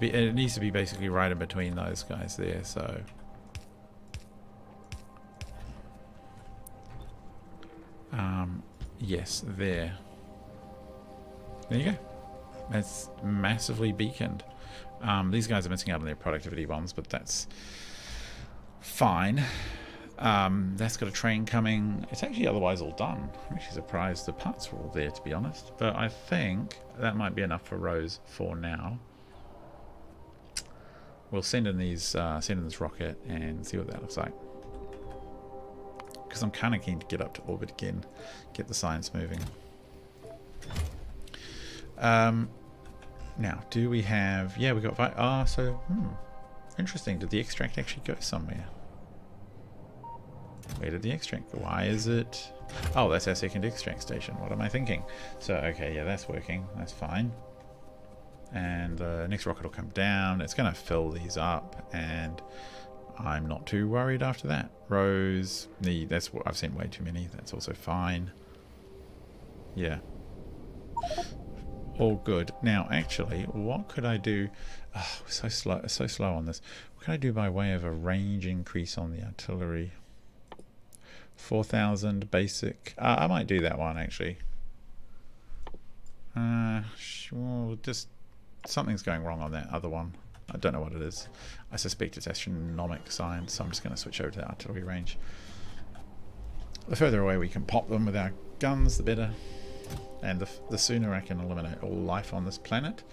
be basically right in between those guys there, so... yes, there. There you go. That's massively beaconed. These guys are missing out on their productivity bombs, but that's fine. That's got a train coming. It's actually otherwise all done. I'm actually surprised the parts were all there, to be honest. But I think that might be enough for Rose for now. We'll send in this rocket and see what that looks like. Because I'm kind of keen to get up to orbit again, get the science moving. Now, do we have... Yeah, we got... interesting. Did the extract actually go somewhere? Where did the extract go? Why is it... Oh, that's our second extract station. What am I thinking? So, okay, yeah, that's working. That's fine. And the next rocket will come down. It's going to fill these up, and I'm not too worried after that. Rose... That's what I've seen way too many. That's also fine. Yeah. All good. Now, actually, what could I do? Oh, so slow on this. What can I do by way of a range increase on the artillery? 4,000 basic. I might do that one actually. Sure, just something's going wrong on that other one. I don't know what it is. I suspect it's astronomic science, so I'm just going to switch over to the artillery range. The further away we can pop them with our guns, the better. And the sooner I can eliminate all life on this planet,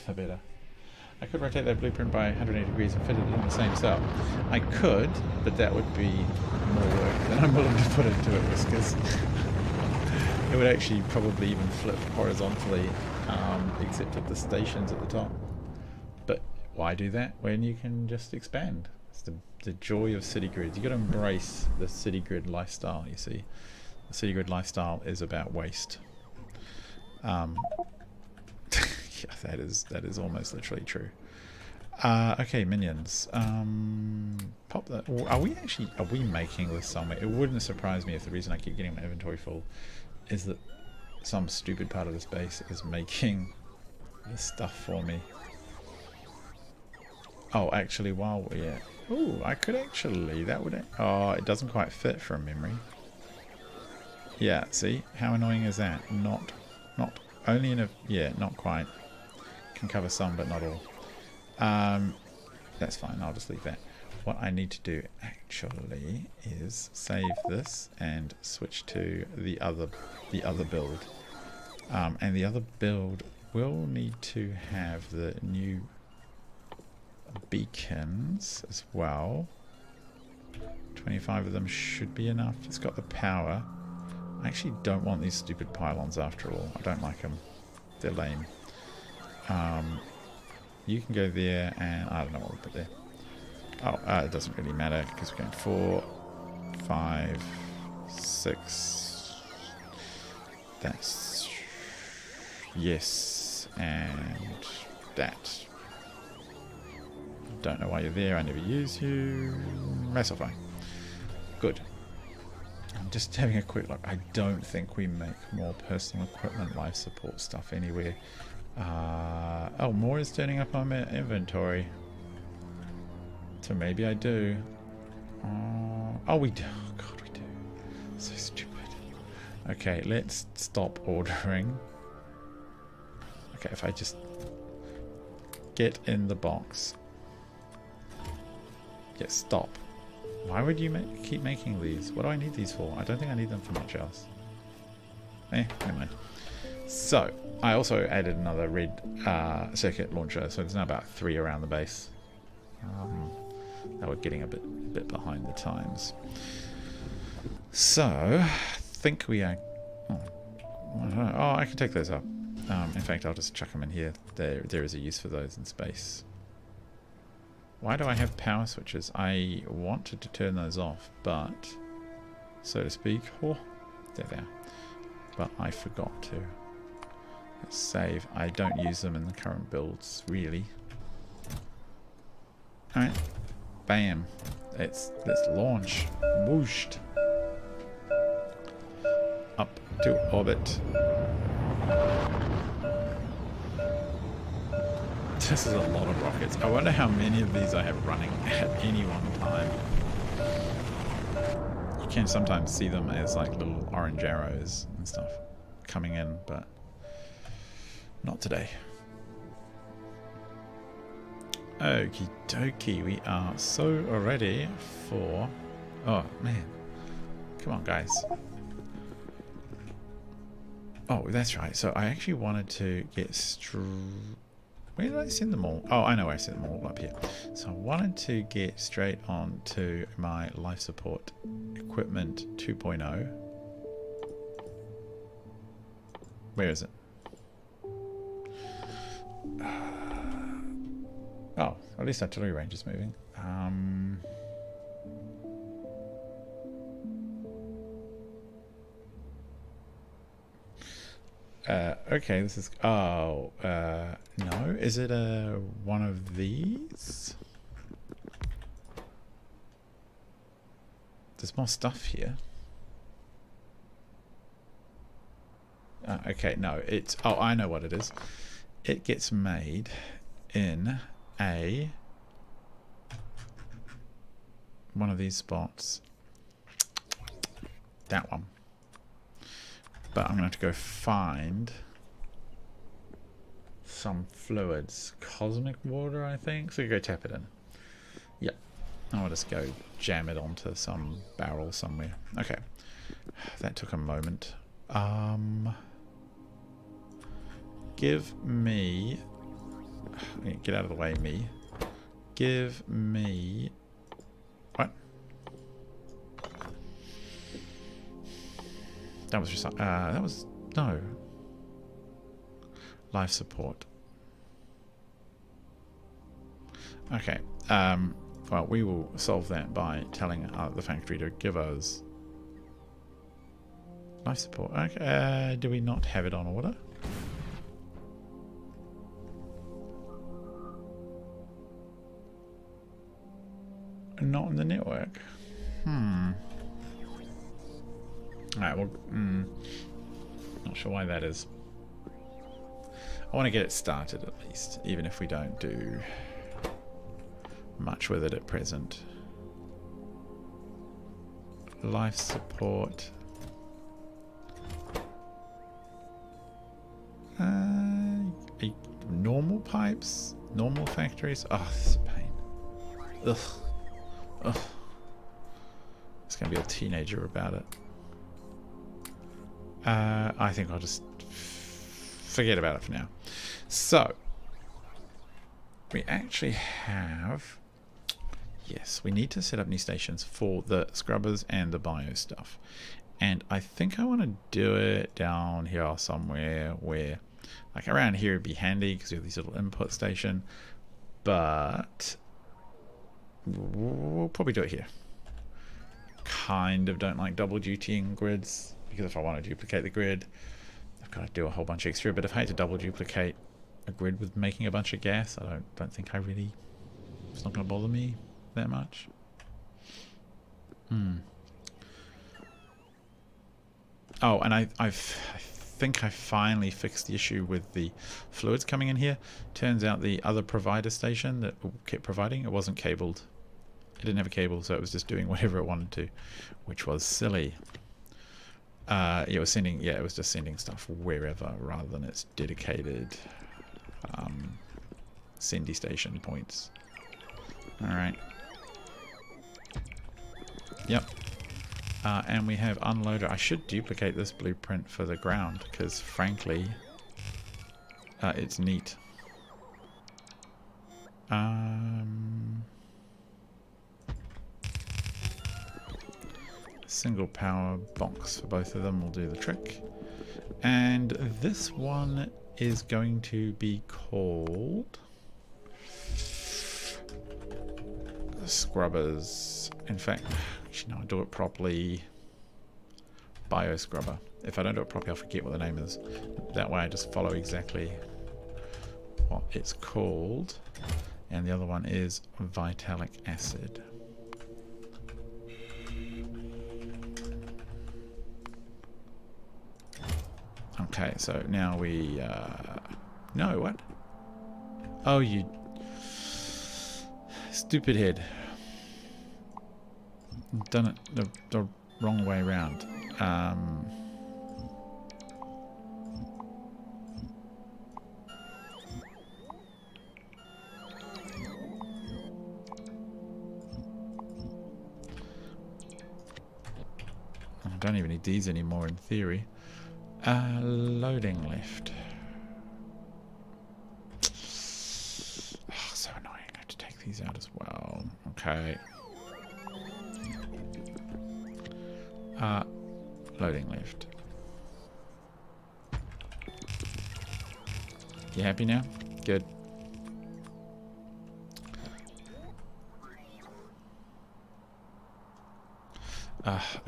the better. I could rotate that blueprint by 180 degrees and fit it in the same cell. I could, but that would be more work than I'm willing to put into it, because it would actually probably even flip horizontally, except at the stations at the top. But why do that when you can just expand? It's the joy of city grids. You've got to embrace the city grid lifestyle, you see. The city grid lifestyle is about waste. Yeah, that is almost literally true. Okay, minions. Pop that. Are we making this somewhere? It wouldn't surprise me if the reason I keep getting my inventory full is that some stupid part of this base is making this stuff for me. Oh, actually, while we're... Oh, I could actually... That would... Oh, it doesn't quite fit from memory. Yeah, see? How annoying is that? Not only in a... Yeah, not quite. Can cover some, but not all. That's fine. I'll just leave that. What I need to do, actually, is save this and switch to the other build. And the other build will need to have the new beacons as well. 25 of them should be enough. It's got the power. I actually don't want these stupid pylons after all. I don't like them. They're lame. You can go there, and I don't know what we'll put there. Oh, it doesn't really matter because we're going 4, 5, 6. That's... Yes, and that. Don't know why you're there. I never use you. That's all fine. Good. I'm just having a quick look. I don't think we make more personal equipment life support stuff anywhere. Oh, more is turning up on my inventory. So maybe I do. Oh, we do. Oh, God, we do. So stupid. Okay, let's stop ordering. Okay, if I just get in the box. Yeah, stop. Why would you keep making these? What do I need these for? I don't think I need them for much else. Never mind. So, I also added another red circuit launcher, so there's now about 3 around the base. Now we're getting a bit behind the times. So, I think we are... Oh, I can take those up. In fact, I'll just chuck them in here. There is a use for those in space. Why do I have power switches? I wanted to turn those off, but, so to speak, oh, there they are. But I forgot to. Let's save. I don't use them in the current builds, really. Alright. Bam. Let's launch. Whooshed. Up to orbit. This is a lot of rockets. I wonder how many of these I have running at any one time. You can sometimes see them as like little orange arrows and stuff coming in, but not today. Okie dokie, we are so ready for... Oh man, come on guys. Oh, that's right. So I actually wanted to get Where did I send them all? Oh, I know where I sent them all up here. So I wanted to get straight on to my life support equipment 2.0. Where is it? Oh, at least artillery range is moving. Okay, this is... Oh, no. Is it one of these? There's more stuff here. Okay, no. It's... Oh, I know what it is. It gets made in one of these spots. That one. But I'm going to have to go find some fluids. Cosmic water, I think. So you go tap it in. Yep. I'll just go jam it onto some barrel somewhere. Okay. That took a moment. Give me... Get out of the way, me. Give me... What? That was just... that was... No. Life support. Okay. Well, we will solve that by telling the factory to give us... life support. Okay. Do we not have it on order? Not in the network. Alright, well, not sure why that is. I want to get it started at least, even if we don't do much with it at present. Life support. Normal pipes? Normal factories? Oh, this is a pain. Ugh. Ugh. It's going to be a teenager about it. I think I'll just forget about it for now. So, we actually have... Yes, we need to set up new stations for the scrubbers and the bio stuff. And I think I want to do it down here somewhere where... Like around here would be handy because we have these little input station. But... we'll probably do it here. Kind of don't like double dutying grids. Because if I want to duplicate the grid, I've got to do a whole bunch extra. But if I had to double duplicate a grid with making a bunch of gas, I don't think I really... It's not going to bother me that much. Oh, and I think I finally fixed the issue with the fluids coming in here. Turns out the other provider station that kept providing, it wasn't cabled. It didn't have a cable, so it was just doing whatever it wanted to, which was silly. It was sending, it was just sending stuff wherever rather than its dedicated sendy station points. All right. Yep. And we have unloader. I should duplicate this blueprint for the ground because, frankly, it's neat. Single power box for both of them will do the trick. And this one is going to be called Scrubbers. In fact, actually, no, I do it properly. Bio Scrubber. If I don't do it properly, I'll forget what the name is. That way I just follow exactly what it's called. And the other one is Vitalic Acid. Okay, so now we... no, what? Oh, you... Stupid head. Done it the wrong way around. I don't even need these anymore in theory. Loading lift. Oh, so annoying. I have to take these out as well. Okay. Loading lift. You happy now? Good.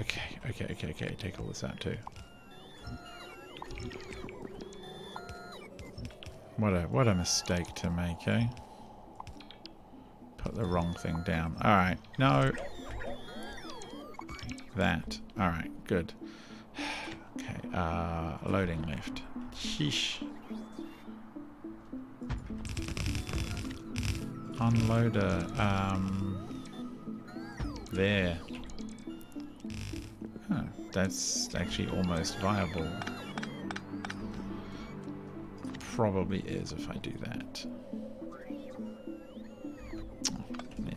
Okay. Take all this out too. What a mistake to make, eh? Put the wrong thing down. Alright, no. That. Alright, good. Okay, loading lift. Sheesh. Unloader. There. Huh, that's actually almost viable. Probably is if I do that. Oh, yeah.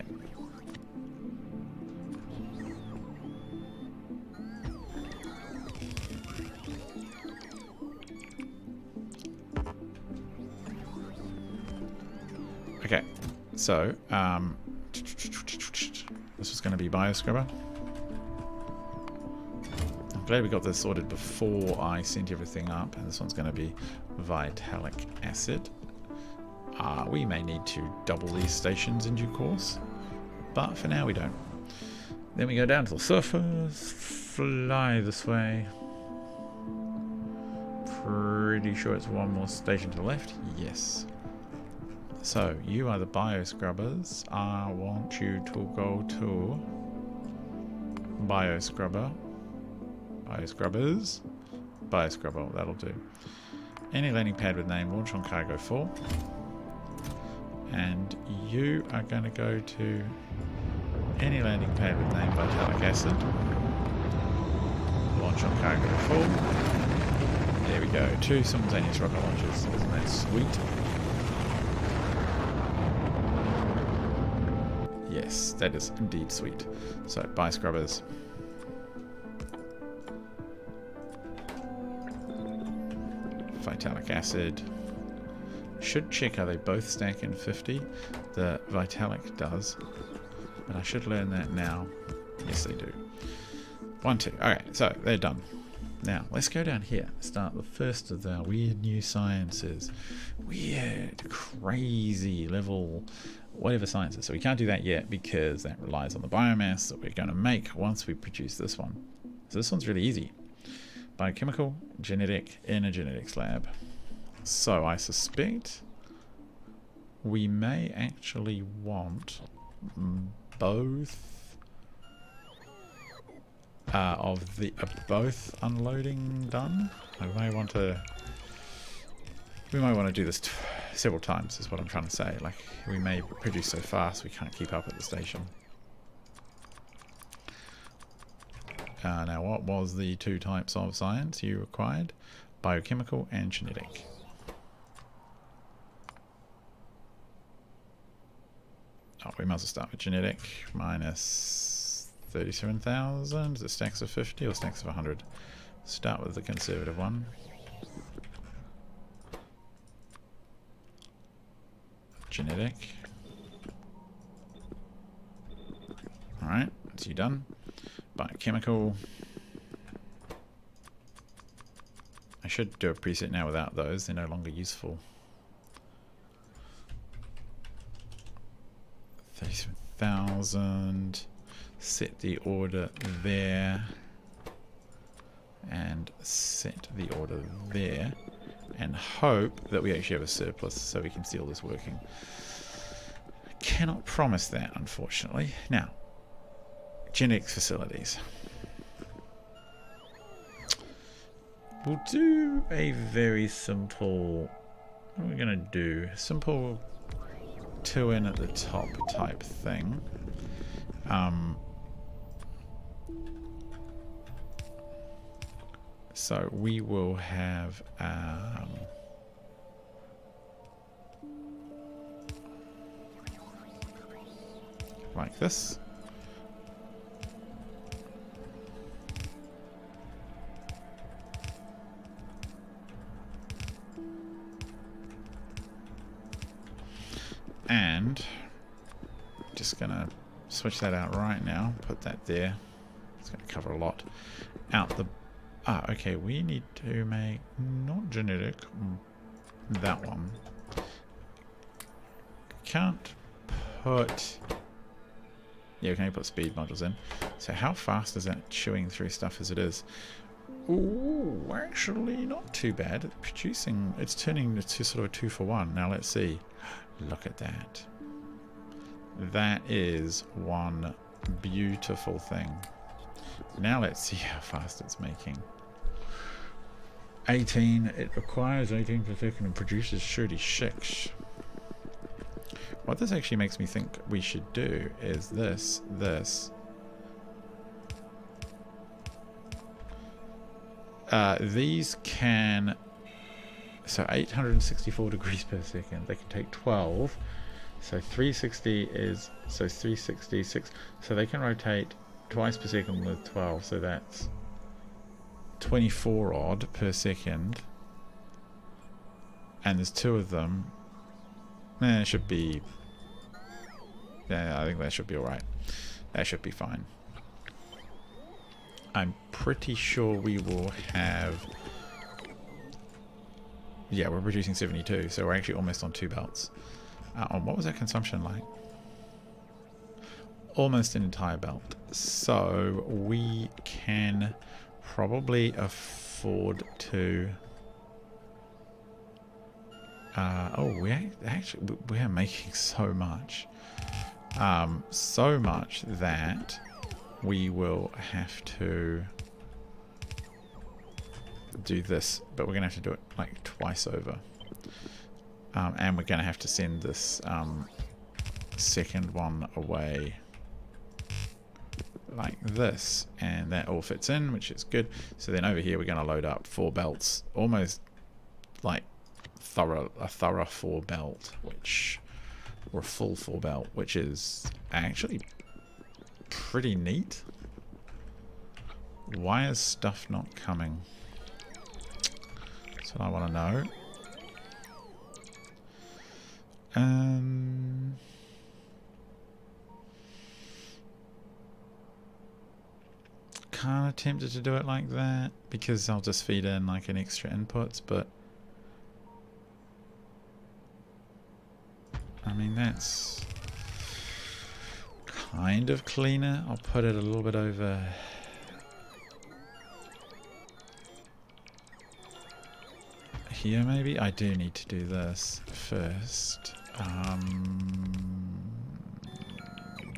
Okay, so this was going to be Bioscrubber. I'm glad we got this sorted before I sent everything up, and this one's going to be Vitalic Acid. We may need to double these stations in due course, but for now we don't. Then we go down to the surface, fly this way. Pretty sure it's one more station to the left. Yes. So, you are the Bioscrubbers. I want you to go to Bioscrubber. Bioscrubbers. Bioscrubber, that'll do. Any landing pad with name, launch on cargo 4. And you are going to go to any landing pad with named Vitalic Acid. Launch on cargo full. There we go. 2 simultaneous rocket launches. Isn't that sweet? Yes, that is indeed sweet. So, bye scrubbers. Vitalic Acid. Should check how they both stack in 50. The Vitalic does. But I should learn that now. Yes, they do. 1, 2. Alright, so they're done. Now, let's go down here. Start the first of our weird new sciences. Weird, crazy level, whatever sciences. So we can't do that yet because that relies on the biomass that we're going to make once we produce this one. So this one's really easy. Biochemical, genetic, in a genetics lab. So I suspect we may actually want both both unloading done. We might want to do this several times, is what I'm trying to say. Like, we may produce so fast we can't keep up at the station. Now, what was the 2 types of science you required? Biochemical and genetic. Oh, we might as well start with genetic. Minus 37,000. Is it stacks of 50 or stacks of 100? Start with the conservative one. Genetic. Alright, that's you done. Biochemical. I should do a preset now without those. They're no longer useful. 37,000. Set the order there. And set the order there. And hope that we actually have a surplus so we can see all this working. I cannot promise that, unfortunately. Now, genetics facilities. We'll do a very simple, what are we going to do? Simple 2 in at the top type thing. So we will have like this. And just gonna switch that out right now, put that there. It's gonna cover a lot. Out the okay, we need to make not genetic, that one. Can't put, yeah, we can only put speed modules in. So how fast is that chewing through stuff as it is? Ooh, actually not too bad. It's producing, it's turning to sort of a 2-for-1. Now let's see. Look at that. That is one beautiful thing. Now let's see how fast it's making. 18, it requires 18 per second and produces 36. What this actually makes me think we should do is this. These can, so 864 degrees per second, they can take 12. So 360 is, so 366, so they can rotate twice per second with 12, so that's 24 odd per second, and there's 2 of them. It should be, yeah, I think that should be alright. That should be fine. I'm pretty sure we will have, yeah, we're producing 72, so we're actually almost on 2 belts. What was that consumption like? Almost an entire belt. So we can probably afford to oh, we are making so much that we will have to do this, but we're gonna have to do it like twice over. And we're going to have to send this second one away like this, and that all fits in, which is good. So then over here we're going to load up 4 belts, almost like a thorough 4 belt, or a full 4 belt, which is actually pretty neat. Why is stuff not coming? That's what I want to know. Kind of tempted to do it like that because I'll just feed in like an extra inputs, but I mean that's kind of cleaner. I'll put it a little bit over here maybe. I do need to do this first.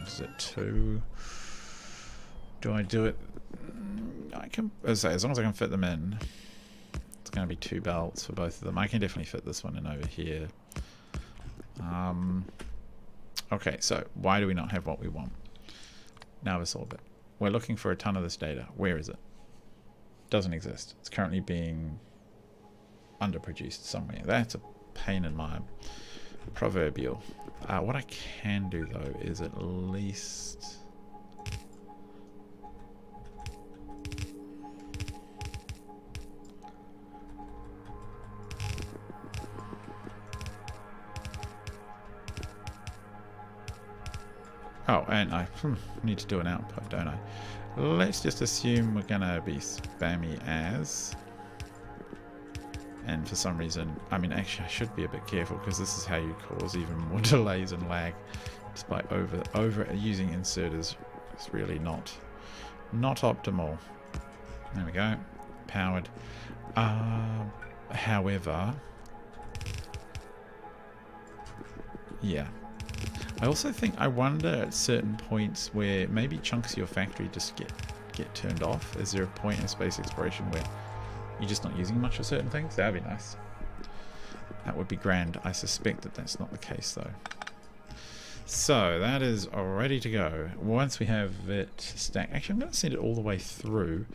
Is it 2? Do I do it? I can, as long as I can fit them in. It's going to be 2 belts for both of them. I can definitely fit this one in over here. Okay, so why do we not have what we want? Now this orbit. We're looking for a ton of this data. Where is it? Doesn't exist. It's currently being underproduced somewhere. That's a pain in my proverbial. What I can do though is at least and I need to do an output, don't I? Let's just assume we're gonna be spammy as, and for some reason, I mean actually I should be a bit careful because this is how you cause even more delays and lag, just by over using inserters. It's really not optimal. There we go, powered. However, yeah, I also think, I wonder at certain points where maybe chunks of your factory just get turned off. Is there a point in space exploration where you're just not using much of certain things? That'd be nice. That would be grand. I suspect that that's not the case though. So that is ready to go. Once we have it stacked, actually I'm going to send it all the way through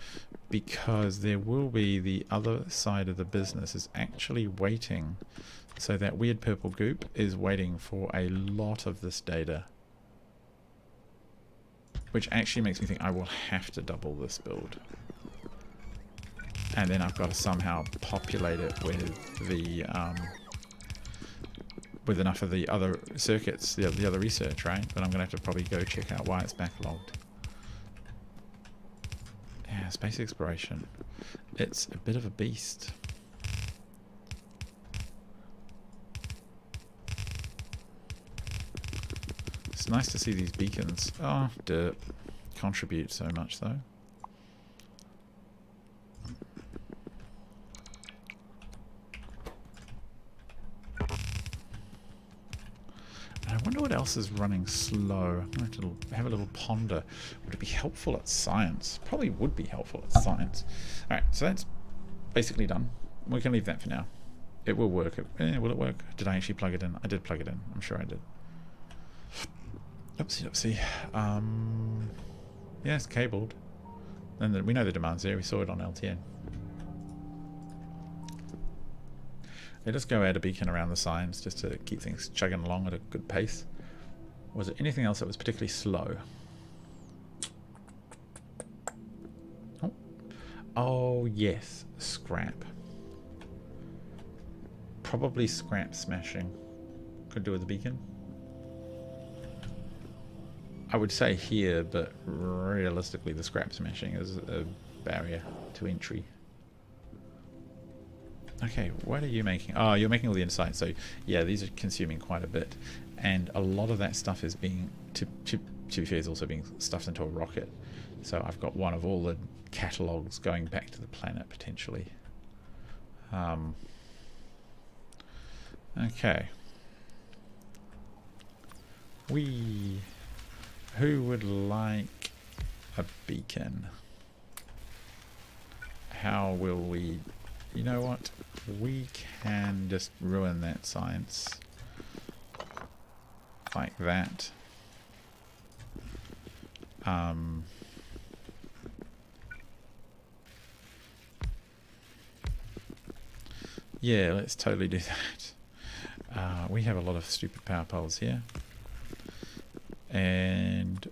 because there will be the other side of the business is actually waiting. So that weird purple goop is waiting for a lot of this data, which actually makes me think I will have to double this build. And then I've got to somehow populate it with the with enough of the other circuits, the other research, right? But I'm going to have to probably go check out why it's backlogged. Yeah, space exploration. It's a bit of a beast. It's nice to see these beacons. Oh, dirt. Contribute so much though. And I wonder what else is running slow. I'm going to have a little ponder. Would it be helpful at science? Probably would be helpful at science. Alright, so that's basically done. We can leave that for now. It will work. Will it work? Did I actually plug it in? I did plug it in. I'm sure I did. Oopsie. Yeah, it's cabled. And we know the demand's there. We saw it on LTN. Let us go add a beacon around the signs just to keep things chugging along at a good pace. Was there anything else that was particularly slow? Oh yes, scrap. Probably scrap smashing. Could do with the beacon. I would say here, but realistically the scrap smashing is a barrier to entry. Okay, what are you making? Oh, you're making all the insights. So yeah, these are consuming quite a bit, and a lot of that stuff is being, to be fair, is also being stuffed into a rocket. So I've got one of all the catalogs going back to the planet potentially. Okay. Who would like a beacon? How will we You know what? We can just ruin that science. Like that. Yeah, let's totally do that. We have a lot of stupid power poles here. And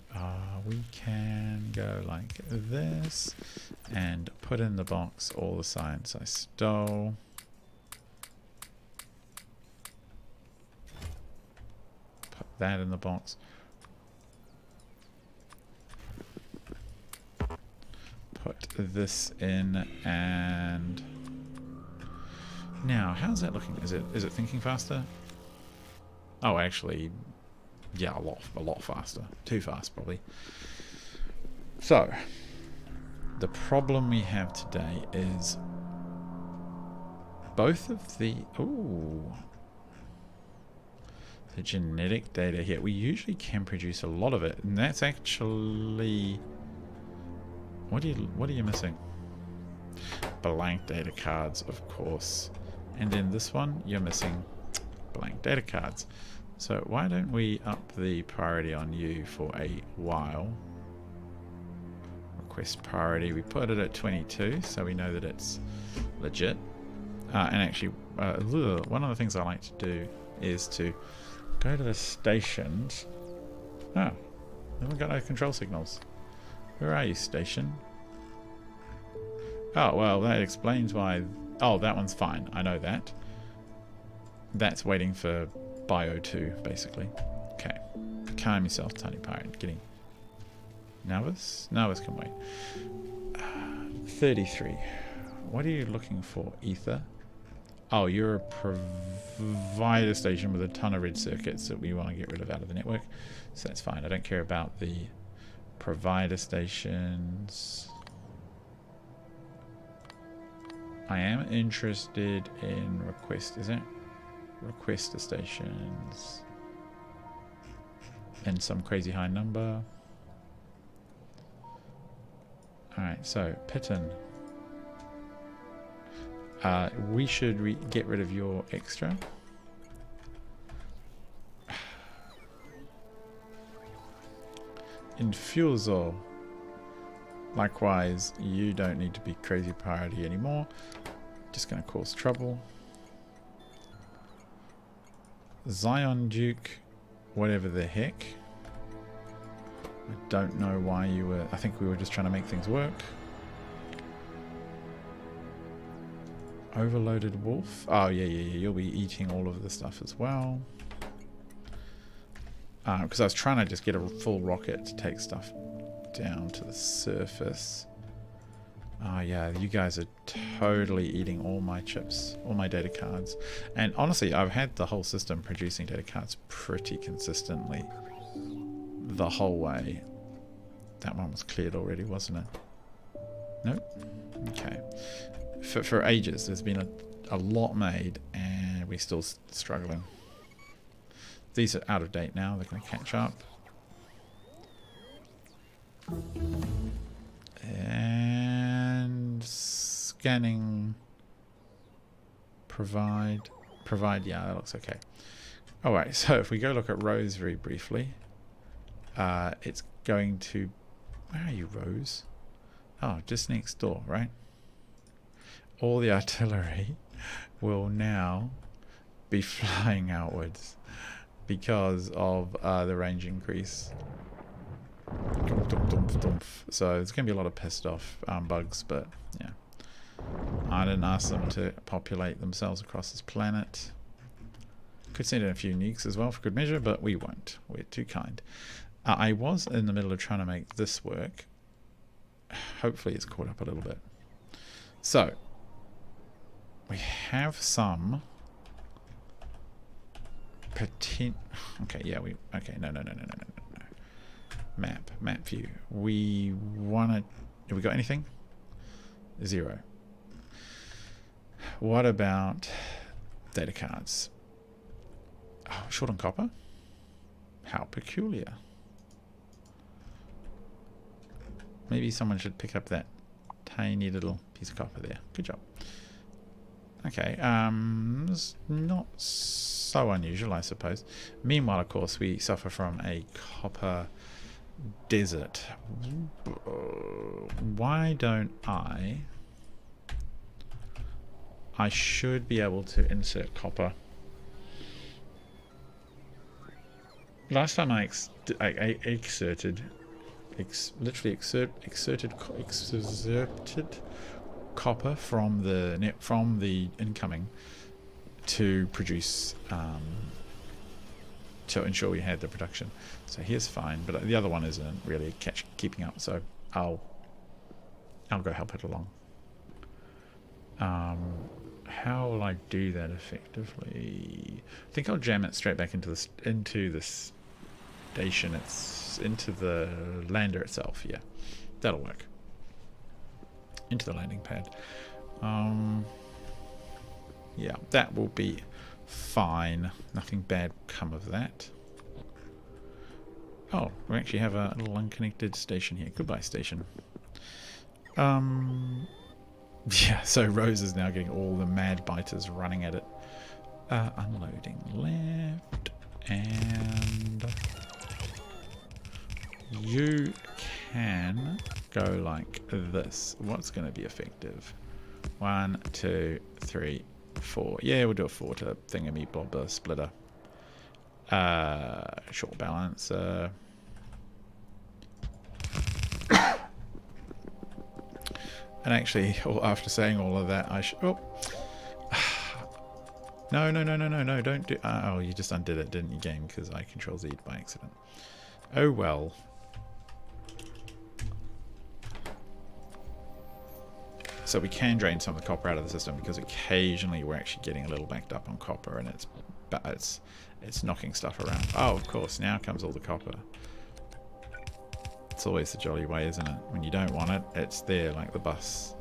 we can go like this and put in the box all the science I stole. Put that in the box. Put this in, and now how's that looking? Is it thinking faster? Oh, actually, yeah, a lot faster. Too fast, probably. So, the problem we have today is both of the genetic data here. We usually can produce a lot of it, and that's actually what are you missing? Blank data cards, of course. And in this one, you're missing blank data cards. So why don't we up the priority on you for a while? Request priority, we put it at 22, so we know that it's legit. And actually, one of the things I like to do is to go to the stations. Oh, we've got no control signals. Where are you, station? Oh, well, that explains why. Oh, that one's fine. I know that. That's waiting for Bio 2, basically. Okay. Calm yourself, tiny pirate. Getting nervous? Nervous can wait. 33. What are you looking for, Ether? Oh, you're a provider station with a ton of red circuits that we want to get rid of out of the network. So that's fine. I don't care about the provider stations. I am interested in request, is it? Requester stations. And some crazy high number. Alright, so Pitten. We should get rid of your extra. Infusor. Likewise, you don't need to be crazy priority anymore. Just going to cause trouble. Zion Duke, whatever the heck. I don't know why you were. I think we were just trying to make things work. Overloaded Wolf. Oh, yeah. You'll be eating all of the stuff as well. Because I was trying to just get a full rocket to take stuff down to the surface. Oh yeah, you guys are totally eating all my chips, all my data cards. And honestly, I've had the whole system producing data cards pretty consistently the whole way. That one was cleared already, wasn't it? Nope. Okay. For ages, there's been a lot made, and we're still struggling. These are out of date now. They're going to catch up. And scanning. Provide, yeah, that looks okay. Alright, so if we go look at Rose very briefly, it's going to... Where are you, Rose? Oh, just next door, right? All the artillery will now be flying outwards because of the range increase. So there's going to be a lot of pissed off bugs, but yeah. I didn't ask them to populate themselves across this planet. Could send in a few nukes as well for good measure, but we won't. We're too kind. I was in the middle of trying to make this work. Hopefully it's caught up a little bit. So, we have some... Okay, yeah, okay, no. Map view. We want to... Have we got anything? 0. What about data cards? Oh, short on copper? How peculiar. Maybe someone should pick up that tiny little piece of copper there. Good job. Okay, it's not so unusual, I suppose. Meanwhile, of course, we suffer from a copper desert. Why don't I should be able to insert copper. Last time I exerted copper from the incoming to produce to ensure we had the production. So here's fine, but the other one isn't really keeping up. So I'll go help it along. How will I do that effectively? I think I'll jam it straight back into this station. It's into the lander itself. Yeah, that'll work. Into the landing pad. Yeah, that will be fine. Nothing bad will come of that. Oh, we actually have a little unconnected station here. Goodbye, station. Yeah, so Rose is now getting all the mad biters running at it. Unloading left, and you can go like this. What's going to be effective? 1, 2, 3, 4. Yeah, we'll do a 4 to thingammy blobber splitter. Short balance. And actually, after saying all of that, I should... Oh. No, don't do... oh, you just undid it, didn't you, game? Because I Control-Z'd by accident. Oh, well. So we can drain some of the copper out of the system, because occasionally we're actually getting a little backed up on copper, and it's knocking stuff around. Oh, of course, now comes all the copper. It's always the jolly way, isn't it? When you don't want it, it's there, like the bus.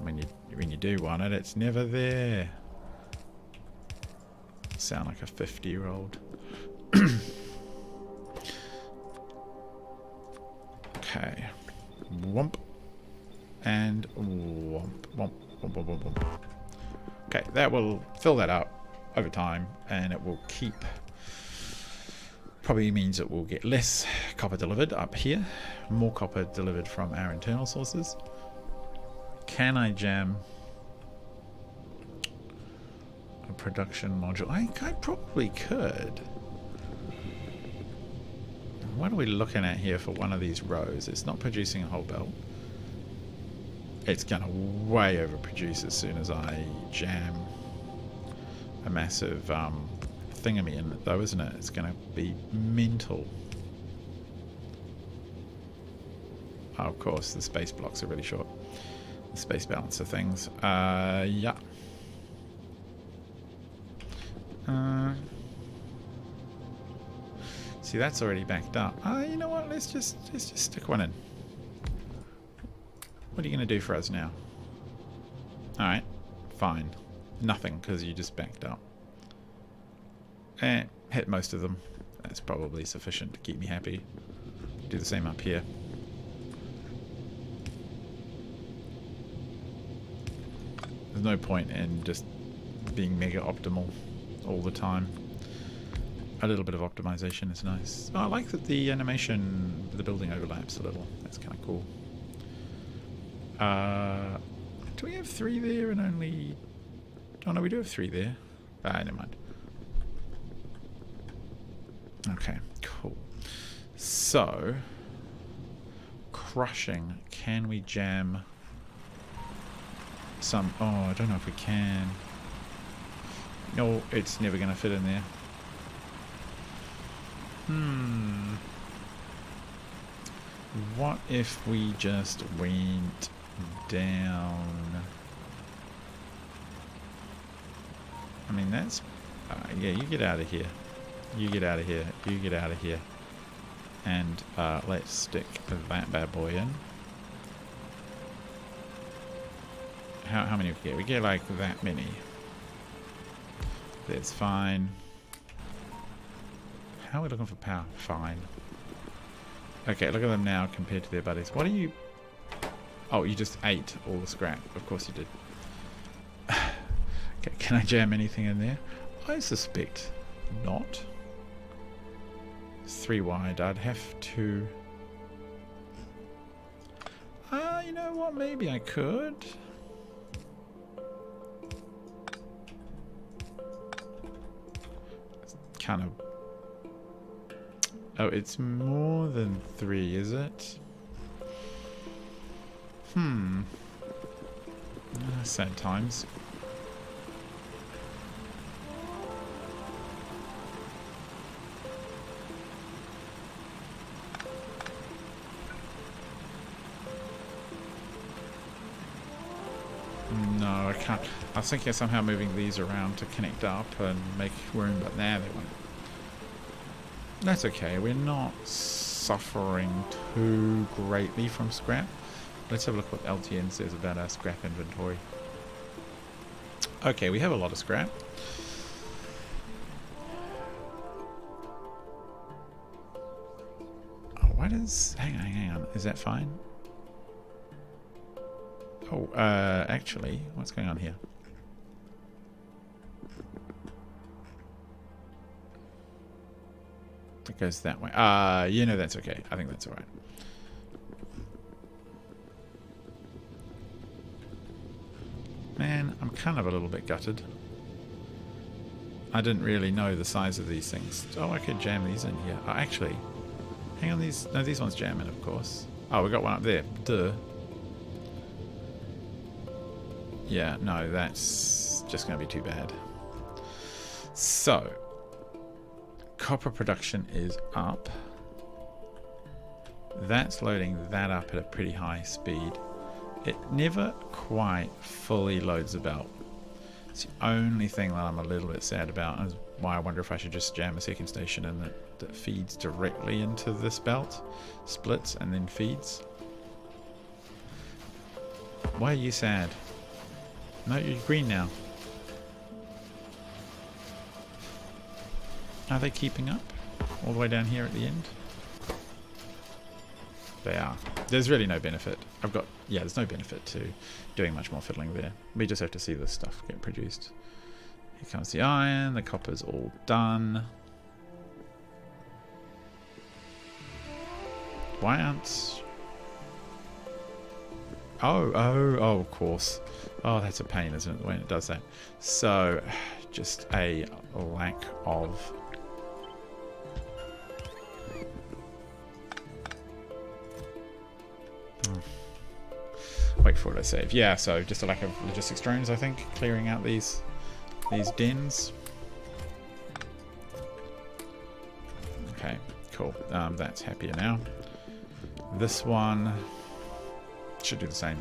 When you do want it, it's never there. Sound like a 50-year-old. Okay. Womp. And womp. Womp. Womp, womp, womp, womp. Okay, that will fill that up over time, and it will keep... Probably means it will get less copper delivered up here, more copper delivered from our internal sources. Can I jam a production module? I probably could. What are we looking at here for one of these rows? It's not producing a whole belt. It's going to way overproduce as soon as I jam a massive... thingamy in it though, isn't it? It's going to be mental. Oh, of course, the space blocks are really short. The space balancer things. Yeah. See, that's already backed up. You know what? Let's just stick one in. What are you going to do for us now? Alright, fine. Nothing, because you just backed up. Hit most of them. That's probably sufficient to keep me happy. Do the same up here. There's no point in just being mega optimal all the time. A little bit of optimization is nice. Oh, I like that the animation, the building overlaps a little. That's kind of cool. Do we have 3 there and only... Oh no, we do have 3 there. Never mind. Okay, cool. So, crushing. Can we jam some... Oh, I don't know if we can. No, it's never going to fit in there. What if we just went down? I mean, that's... yeah, you get out of here. You get out of here. You get out of here. And let's stick that bad boy in. How many we get? We get like that many. That's fine. How are we looking for power? Fine. Okay, look at them now compared to their buddies. What are you... Oh, you just ate all the scrap. Of course you did. Okay, can I jam anything in there? I suspect not. It's 3 wide. I'd have to... you know what? Maybe I could. It's kind of... Oh, it's more than 3, is it? Sad times. No, I can't. I was thinking of somehow moving these around to connect up and make room, but now they won't. That's okay. We're not suffering too greatly from scrap. Let's have a look what LTN says about our scrap inventory. Okay, we have a lot of scrap. Oh, why does... Hang on. Is that fine? Oh, actually, what's going on here? It goes that way. You know, that's okay. I think that's alright. Man, I'm kind of a little bit gutted. I didn't really know the size of these things. Oh, I could jam these in here. Oh, actually, hang on, these... No, these ones jam in, of course. Oh, we got one up there. Duh. Yeah, no, that's just going to be too bad. So, copper production is up. That's loading that up at a pretty high speed. It never quite fully loads the belt. It's the only thing that I'm a little bit sad about, and why I wonder if I should just jam a second station in that feeds directly into this belt, splits and then feeds. Why are you sad? No, you're green now. Are they keeping up? All the way down here at the end? They are. There's really no benefit. Yeah, there's no benefit to doing much more fiddling there. We just have to see this stuff get produced. Here comes the iron. The copper's all done. Why aren't... Oh, of course. Oh, that's a pain, isn't it, when it does that? So, just a lack of... Wait for it to save. Yeah, so just a lack of logistics drones, I think, clearing out these dens. Okay, cool. That's happier now. This one should do the same.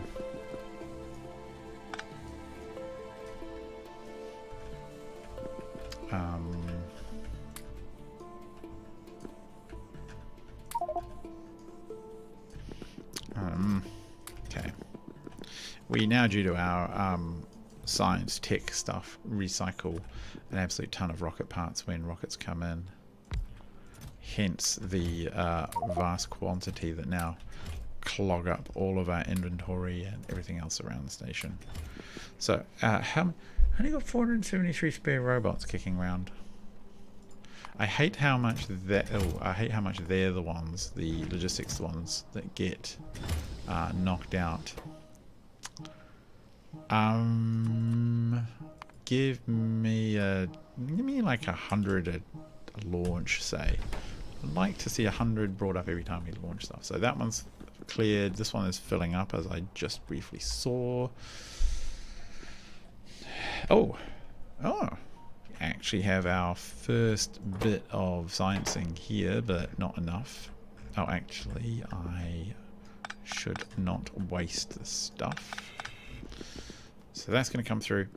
Okay. We now, due to our science tech stuff, recycle an absolute ton of rocket parts when rockets come in. Hence the vast quantity that now clog up all of our inventory and everything else around the station. So, only got 473 spare robots kicking around. I hate how much that. Oh, I hate how much they're the ones, the logistics ones that get knocked out. Give me like 100 a launch, say. I'd like to see 100 brought up every time we launch stuff. So that one's cleared. This one is filling up, as I just briefly saw. Oh, actually have our first bit of sciencing here, but not enough. Oh, actually, I should not waste this stuff. So that's going to come through,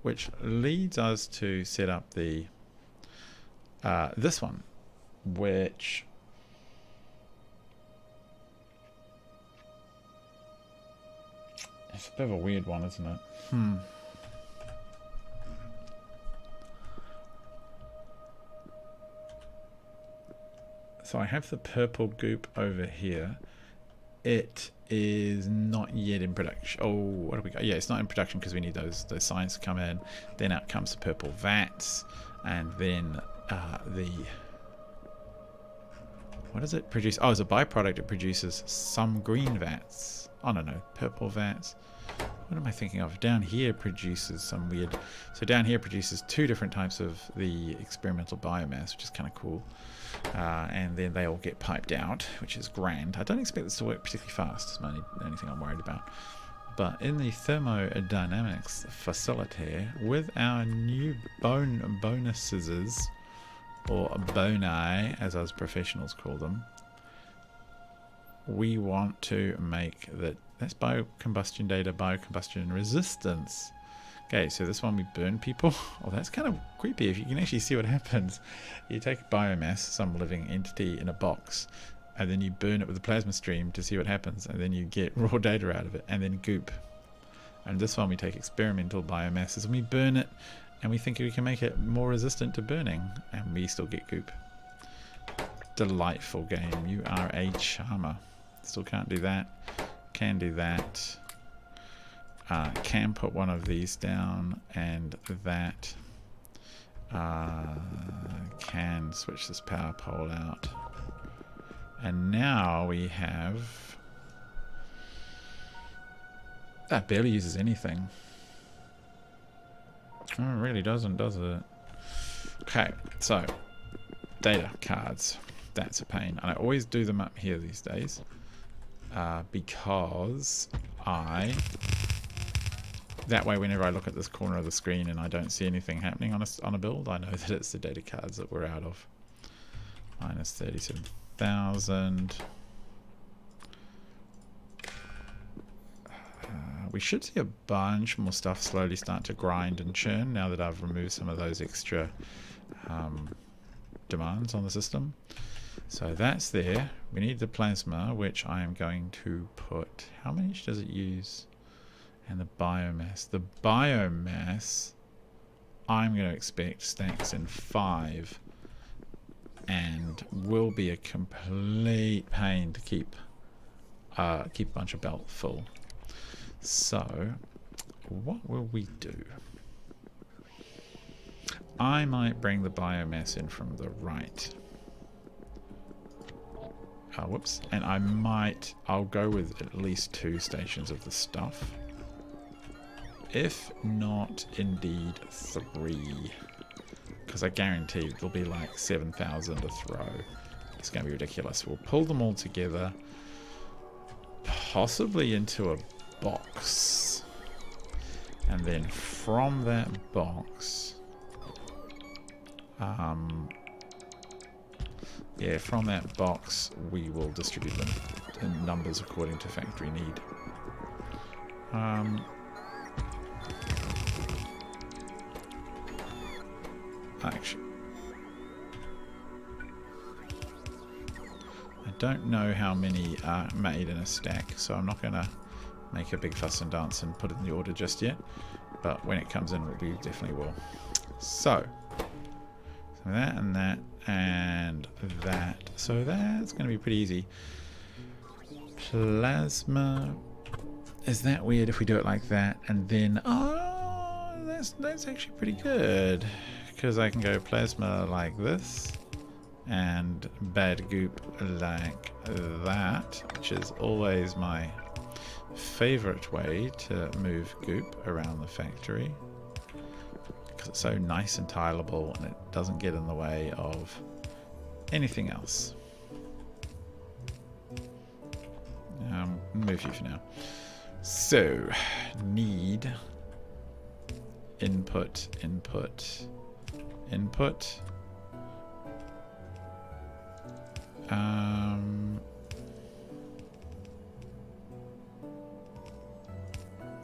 which leads us to set up the this one, which it's a bit of a weird one, isn't it? So I have the purple goop over here. it is not yet in production. Oh, what have we got? Yeah, it's not in production because we need those signs to come in. Then out comes the purple vats, and then the, what does it produce? Oh, as a byproduct, it produces some green vats. Oh no, purple vats. What am I thinking of? Down here produces some weird. So down here produces 2 different types of the experimental biomass, which is kind of cool. And then they all get piped out, which is grand. I don't expect this to work particularly fast. It's the only thing I'm worried about. But in the thermodynamics facility, with our new bonuses, or boni, as us professionals call them, we want to make that's biocombustion data, biocombustion resistance. Okay, so this one we burn people. Oh, that's kind of creepy. If you can actually see what happens, you take biomass, some living entity in a box, and then you burn it with a plasma stream to see what happens, and then you get raw data out of it, and then goop. And this one we take experimental biomasses and we burn it, and we think we can make it more resistant to burning, and we still get goop. Delightful game. You are a charmer. Still can't do that. Can do that. Can put one of these down, and that can switch this power pole out. And now we have, that barely uses anything. Oh, it really doesn't, does it? Okay, so data cards. That's a pain, and I always do them up here these days because that way whenever I look at this corner of the screen and I don't see anything happening on a build, I know that it's the data cards that we're out of. Minus 37,000. We should see a bunch more stuff slowly start to grind and churn now that I've removed some of those extra demands on the system. So that's there. We need the plasma, which I am going to put, how much does it use? And the biomass. The biomass, I'm going to expect stacks in 5, and will be a complete pain to keep a bunch of belt full. So what will we do? I might bring the biomass in from the right. Whoops. And I'll go with at least 2 stations of the stuff. If not, indeed 3. Because I guarantee there'll be like 7,000 to throw. It's going to be ridiculous. We'll pull them all together. Possibly into a box. And then from that box... yeah, from that box we will distribute them in numbers according to factory need. Actually, I don't know how many are made in a stack, so I'm not going to make a big fuss and dance and put it in the order just yet, but when it comes in we definitely will. So that and that and that. So that's going to be pretty easy. Plasma. Is that weird if we do it like that? And then, oh, that's actually pretty good. Because I can go plasma like this. And bad goop like that. Which is always my favorite way to move goop around the factory. Because it's so nice and tileable and it doesn't get in the way of anything else. Move you for now. So, need input, input, input.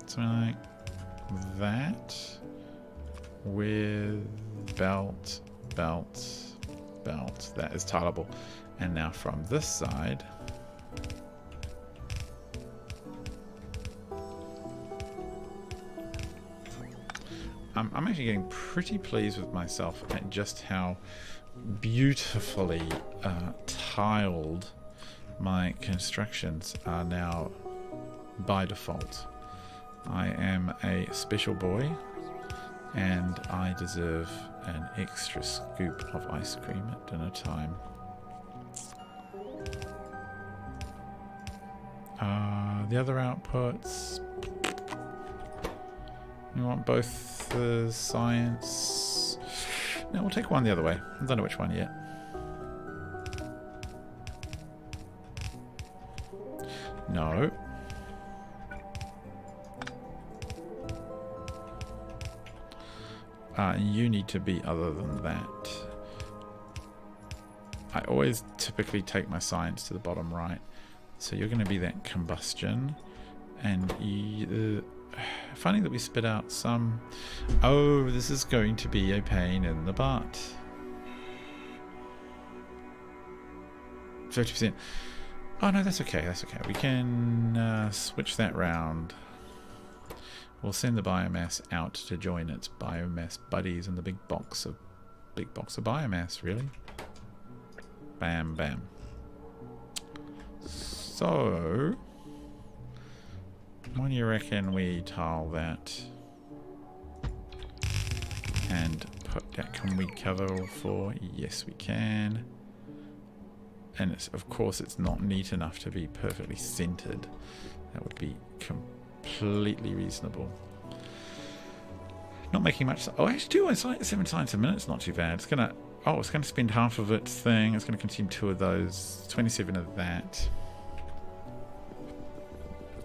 Something like that. With belt, belt, belt. That is tileable. And now from this side, I'm actually getting pretty pleased with myself at just how beautifully tiled my constructions are now by default. I am a special boy, and I deserve an extra scoop of ice cream at dinner time. The other outputs, you want both the science? No, we'll take one the other way. I don't know which one yet. No. You need to be other than that. I always typically take my science to the bottom right. So you're going to be that combustion. And funny that we spit out some... Oh, this is going to be a pain in the butt. 50%. Oh no, that's okay, that's okay. We can switch that round. We'll send the biomass out to join its biomass buddies in the big box of biomass, really. Bam, bam. So, when do you reckon we tile that and put that? Can we cover all four? Yes, we can. And it's, of course, it's not neat enough to be perfectly centered. That would be completely reasonable. Not making much. Oh, actually, it's like 7 science a minute. It's not too bad. It's gonna. Oh, it's gonna spend half of its thing. It's gonna consume 2 of those. 27 of that.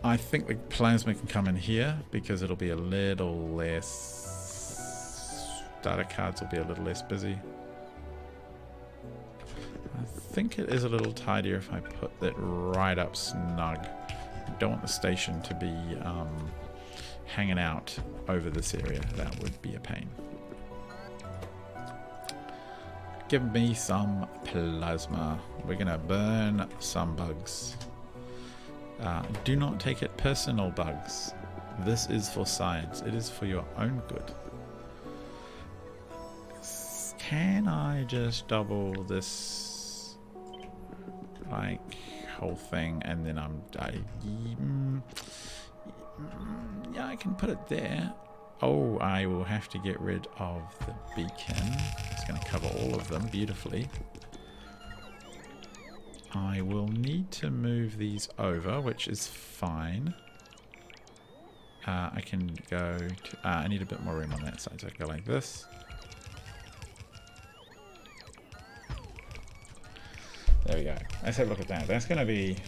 I think the plasma can come in here because it'll be a little less. Data cards will be a little less busy. I think it is a little tidier if I put that right up snug. I don't want the station to be hanging out over this area. That would be a pain. Give me some plasma. We're going to burn some bugs. Do not take it personal, bugs. This is for science. It is for your own good. Can I just double this like whole thing and then yeah, I can put it there. Oh, I will have to get rid of the beacon. It's going to cover all of them beautifully. I will need to move these over, which is fine. I can go to... I need a bit more room on that side, so I can go like this. There we go. Let's have a look at that. That's going to be,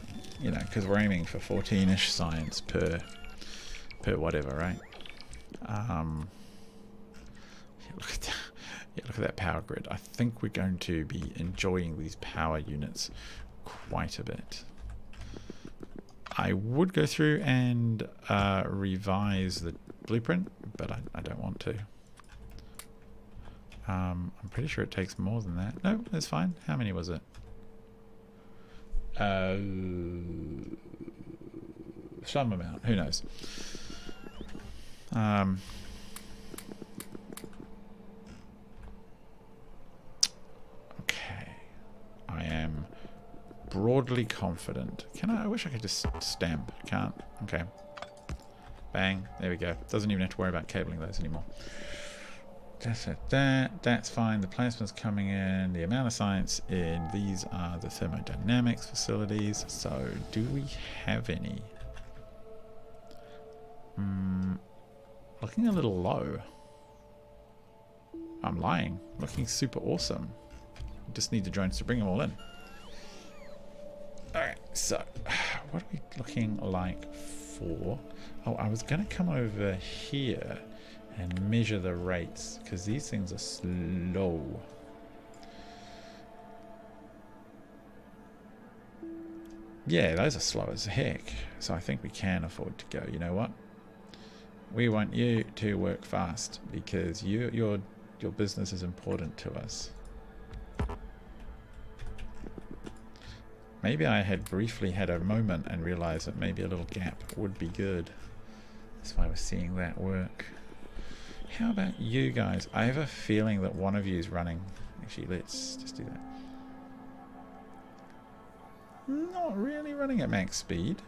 you know, because we're aiming for 14-ish science per whatever, right? Yeah, look at that. Yeah, look at that power grid. I think we're going to be enjoying these power units quite a bit. I would go through and revise the blueprint, but I don't want to. I'm pretty sure it takes more than that. No, that's fine. How many was it? Some amount. Who knows? Okay. I am broadly confident. Can I wish I could just stamp. Can't. Okay. Bang. There we go. Doesn't even have to worry about cabling those anymore. That's fine. The plasma's coming in. The amount of science in. These are the thermodynamics facilities. So, do we have any? Looking a little low. I'm lying. Looking super awesome. Just need the drones to bring them all in. Alright, so what are we looking like for? Oh, I was going to come over here and measure the rates because these things are slow. Yeah, those are slow as heck. So I think we can afford to go. You know what? We want you to work fast because your business is important to us. Maybe I had briefly had a moment and realized that maybe a little gap would be good. That's why we're seeing that work. How about you guys? I have a feeling that one of you is running. Actually, let's just do that. not really running at max speed.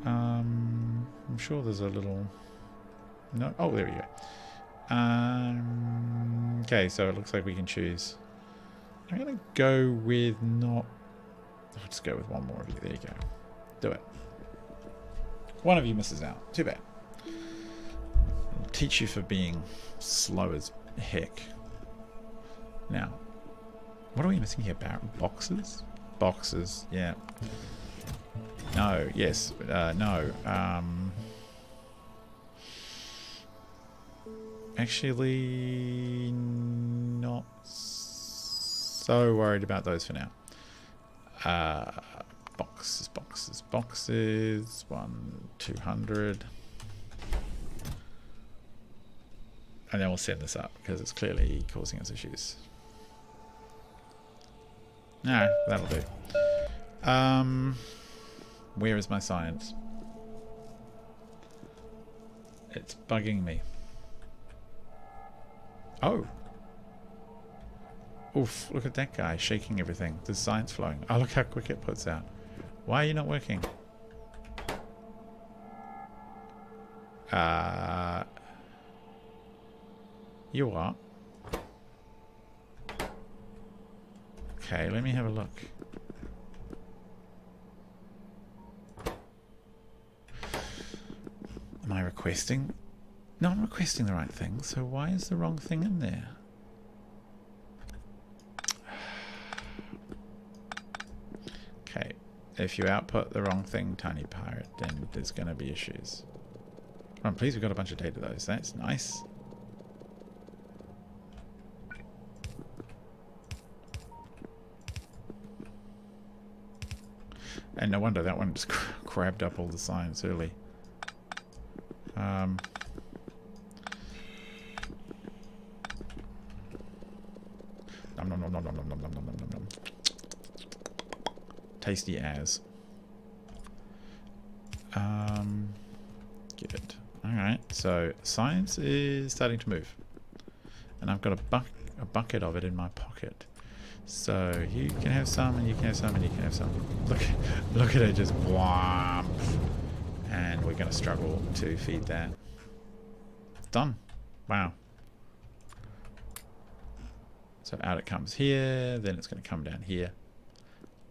I'm sure there's a little... No. Oh, there we go. Okay, so it looks like we can choose. I'm going to go with not... I'll just go with one more of you. There you go. Do it. One of you misses out. Too bad. I'll teach you for being slow as heck. Now, what are we missing here? Boxes? Boxes, yeah. No, yes, no. Actually, not so worried about those for now. Boxes, boxes, boxes. 200. And then we'll set this up because it's clearly causing us issues. No, that'll do. Where is my science? It's bugging me. Oh. Oof, look at that guy shaking everything. There's science flowing. Oh, look how quick it puts out. Why are you not working? You are. Okay, let me have a look. Am I requesting? No, I'm requesting the right thing, so why is the wrong thing in there? Okay, if you output the wrong thing, Tiny Pirate, then there's going to be issues. Come on, please, we've got a bunch of data though, so that's nice. And no wonder that one just grabbed up all the science early. Nom, nom, nom, nom, nom, nom, nom, nom, nom, nom, nom. Tasty as. Good. Alright, so science is starting to move. And I've got a bucket of it in my pocket. So you can have some, and you can have some, and you can have some. Look at it just whomp. And we're going to struggle to feed that. Done. Wow. So out it comes here, then it's going to come down here.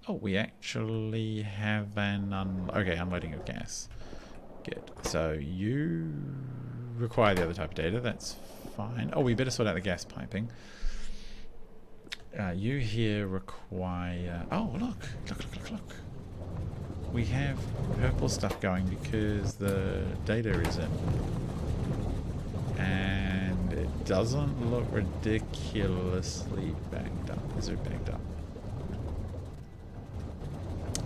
Oh, we actually have an unloading of gas. Good. So you require the other type of data. That's fine. Oh, we better sort out the gas piping. You here require... Oh, look. We have purple stuff going because the data is in. And it doesn't look ridiculously backed up. Is it backed up?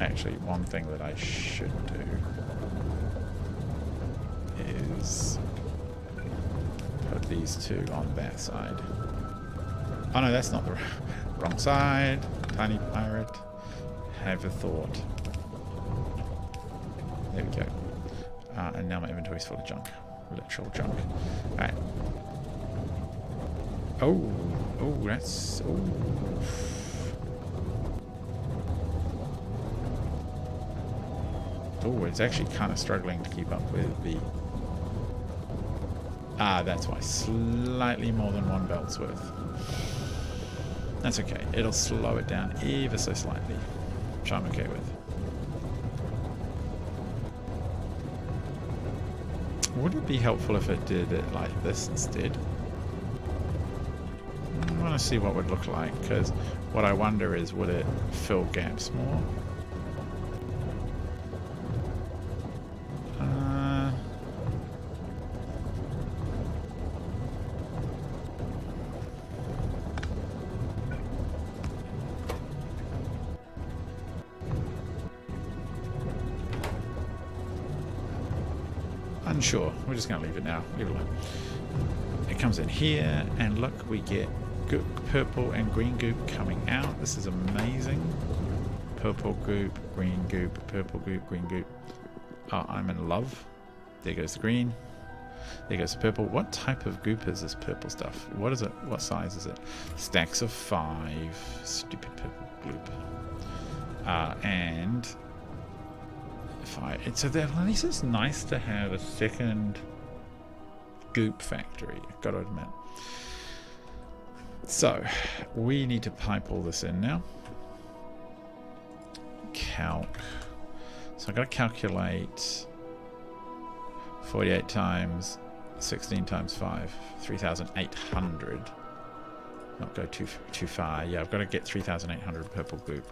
Actually, one thing that I should do is put these two on that side. Oh no, that's not the wrong side. Tiny Pirate, have a thought. There we go. And now my inventory's full of junk. Literal junk. Alright. Oh, that's... Oh, it's actually kind of struggling to keep up with the... that's why. Slightly more than one belt's worth. That's okay. It'll slow it down ever so slightly, which I'm okay with. Would it be helpful if it did it like this instead? I want to see what it would look like, because what I wonder is, would it fill gaps more? Unsure. We're just going to leave it now. Leave it alone. It comes in here, and look, we get goop, purple and green goop coming out. This is amazing. Purple goop, green goop, purple goop, green goop. Oh, I'm in love. There goes the green. There goes the purple. What type of goop is this purple stuff? What is it? What size is it? Stacks of 5. Stupid purple goop. And if so at least it's nice to have a second goop factory, I've got to admit. So we need to pipe all this in now. Calc. So I've got to calculate 48 times 16 times 5, 3,800. Not go too far. Yeah, I've got to get 3,800 purple goop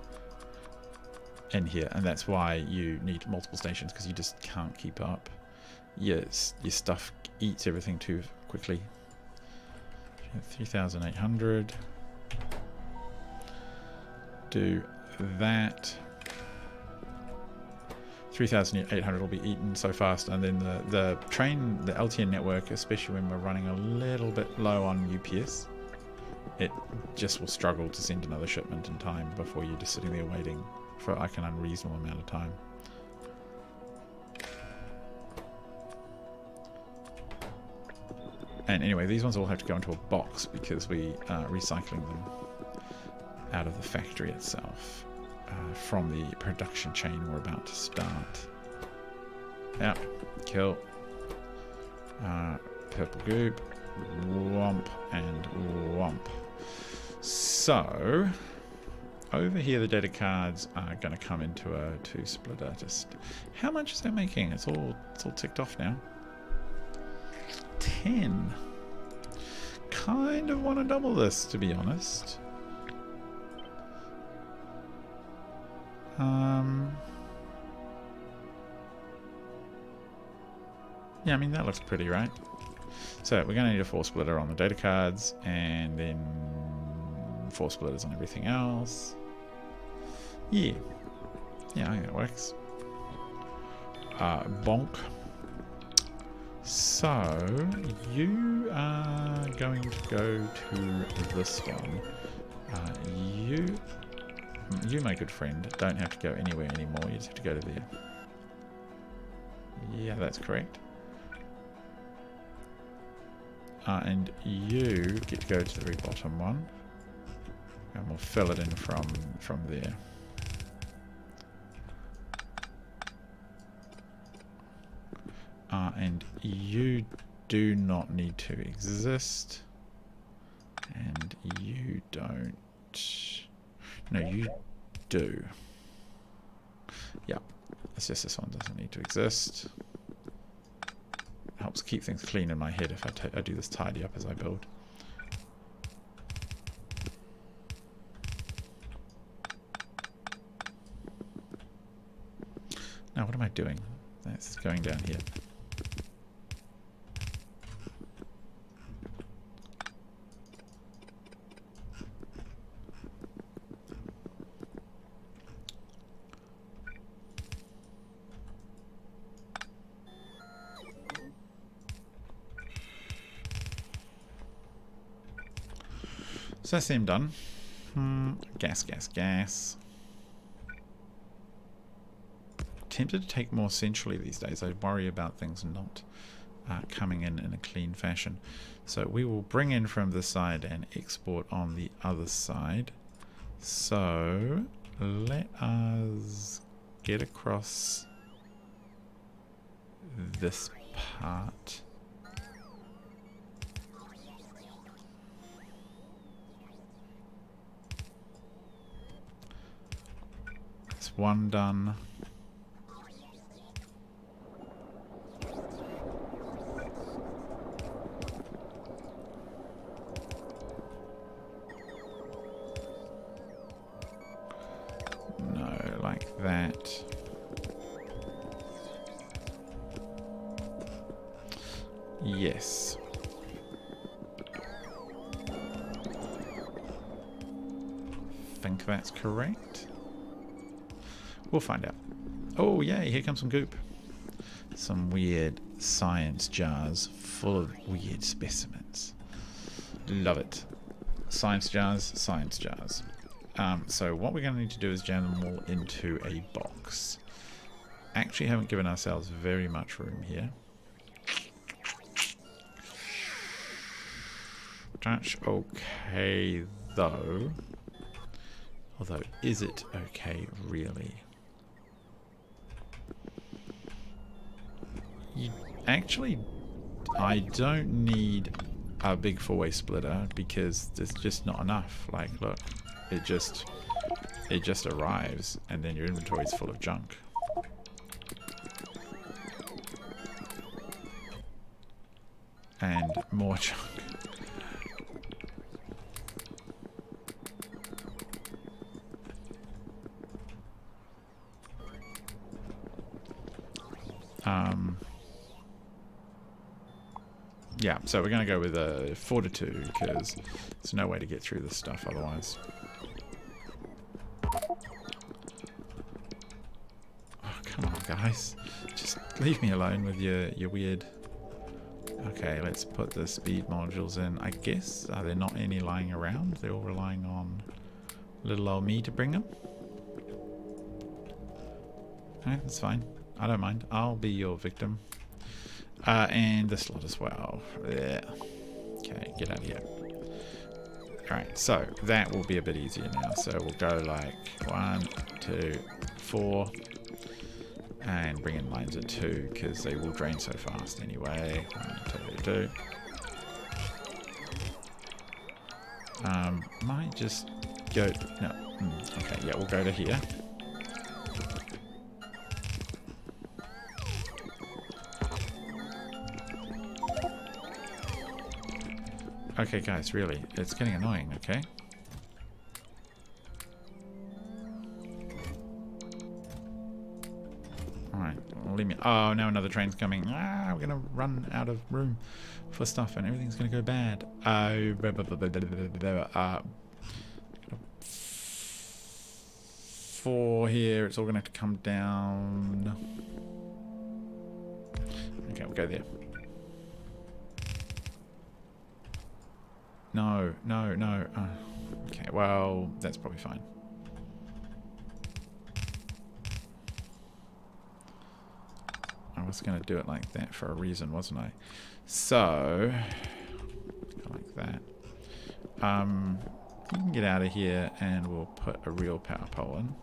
in here, and that's why you need multiple stations, because you just can't keep up. Yes, your stuff eats everything too quickly. 3,800. Do that. 3,800 will be eaten so fast, and then the LTN network, especially when we're running a little bit low on UPS, it just will struggle to send another shipment in time before you're just sitting there waiting for like an unreasonable amount of time. And anyway, these ones all have to go into a box because we are recycling them out of the factory itself. From the production chain we're about to start. Yeah, kill. Purple goop, womp, and womp. So, over here the data cards are going to come into a 2-splitter. Just how much is that making? It's all ticked off now. 10. Kind of want to double this, to be honest. Yeah, I mean, that looks pretty, right? So we're going to need a 4-splitter on the data cards, and then 4 splitters on everything else. Yeah, I think that works. Bonk. So you are going to go to this one. You, my good friend, don't have to go anywhere anymore. You just have to go to there. Yeah, that's correct. And you get to go to the very bottom one, and we'll fill it in from there. And you do not need to exist, and you don't. No, you do. Yeah, it's just this one doesn't need to exist. Helps keep things clean in my head if I do this tidy up as I build. Now what am I doing? That's going down here. So that's them done. Gas. Tempted to take more centrally these days. I worry about things not coming in a clean fashion. So we will bring in from this side and export on the other side. So let us get across this part. That's one done. No, like that. Yes. Think that's correct. We'll find out. Oh, yay, here comes some goop. Some weird science jars full of weird specimens. Love it. Science jars, science jars. So what we're going to need to do is jam them all into a box. Actually haven't given ourselves very much room here. That's okay, though. Although, is it okay, really? Actually, I don't need a big four-way splitter because there's just not enough. Like, look, it just arrives, and then your inventory is full of junk. And more junk. Yeah, so we're going to go with a 4 to 2 because there's no way to get through this stuff otherwise. Oh, come on, guys. Just leave me alone with your weird... Okay, let's put the speed modules in. I guess, are there not any lying around? They're all relying on little old me to bring them? Okay, that's fine. I don't mind. I'll be your victim. And the slot as well. Yeah. Okay, get out of here. Alright, so that will be a bit easier now. So we'll go like 1, 2, 4. And bring in lines of 2 because they will drain so fast anyway. 1, 2, 2. Might just go... No. Okay, yeah, we'll go to here. Okay, guys, really, it's getting annoying, okay? Alright, leave me... Oh, now another train's coming. Ah, we're gonna run out of room for stuff and everything's gonna go bad. 4 here, it's all gonna have to come down. Okay, we'll go there. No, no, no. Okay, well, that's probably fine. I was going to do it like that for a reason, wasn't I? So, like that. You can get out of here and we'll put a real power pole in.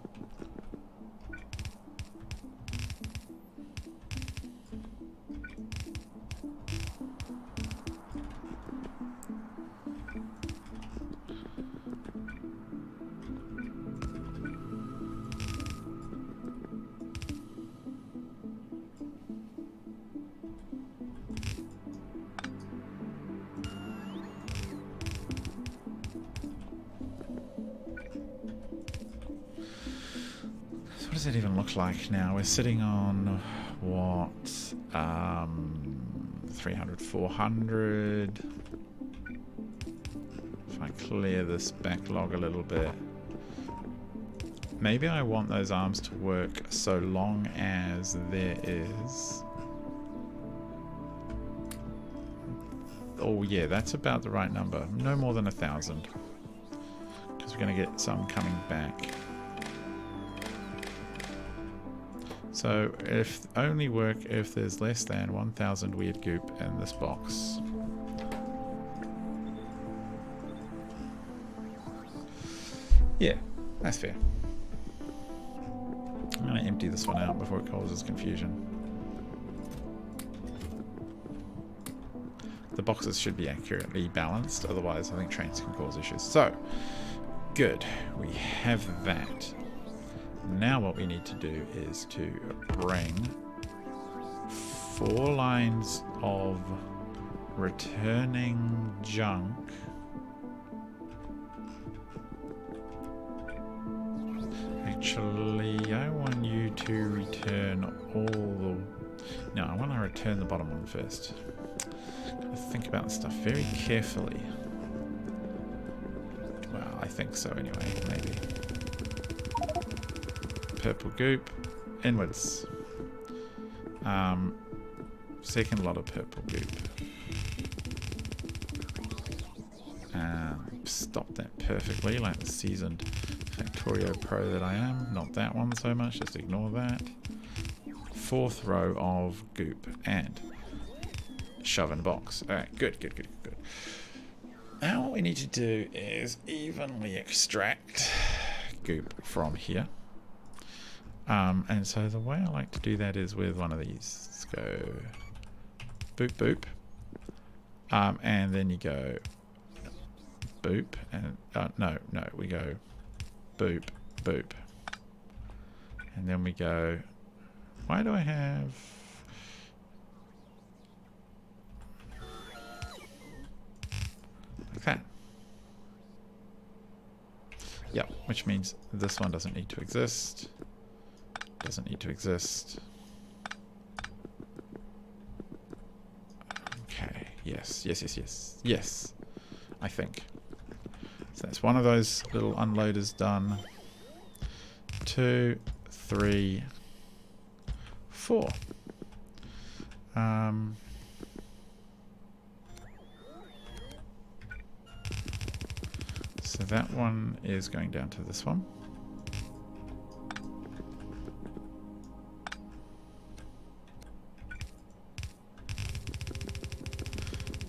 What does it even look like now? We're sitting on what? 300, 400. If I clear this backlog a little bit. Maybe I want those arms to work so long as there is... Oh yeah, that's about the right number. No more than 1,000. Because we're going to get some coming back. So if only work if there's less than 1,000 weird goop in this box. Yeah, that's fair. I'm going to empty this one out before it causes confusion. The boxes should be accurately balanced, otherwise I think trains can cause issues. So, good. We have that. Now what we need to do is to bring 4 lines of returning junk actually I want you to return all the... No, I want to return the bottom one first. Gotta think about this stuff very carefully. Well, I think so anyway, maybe. Purple goop, inwards. Second lot of purple goop. Stop that perfectly, like the seasoned Factorio Pro that I am. Not that one so much, just ignore that. 4th row of goop and shove in the box. Alright, good, good, good, good. Now what we need to do is evenly extract goop from here. And so the way I like to do that is with one of these. Let's go boop boop. And then you go boop and no, we go boop boop. And then we go, why do I have like that? Yep, which means this one doesn't need to exist. Doesn't need to exist. Okay, yes, yes, yes, yes, yes, I think. So that's one of those little unloaders done. 2, 3, 4. So that one is going down to this one.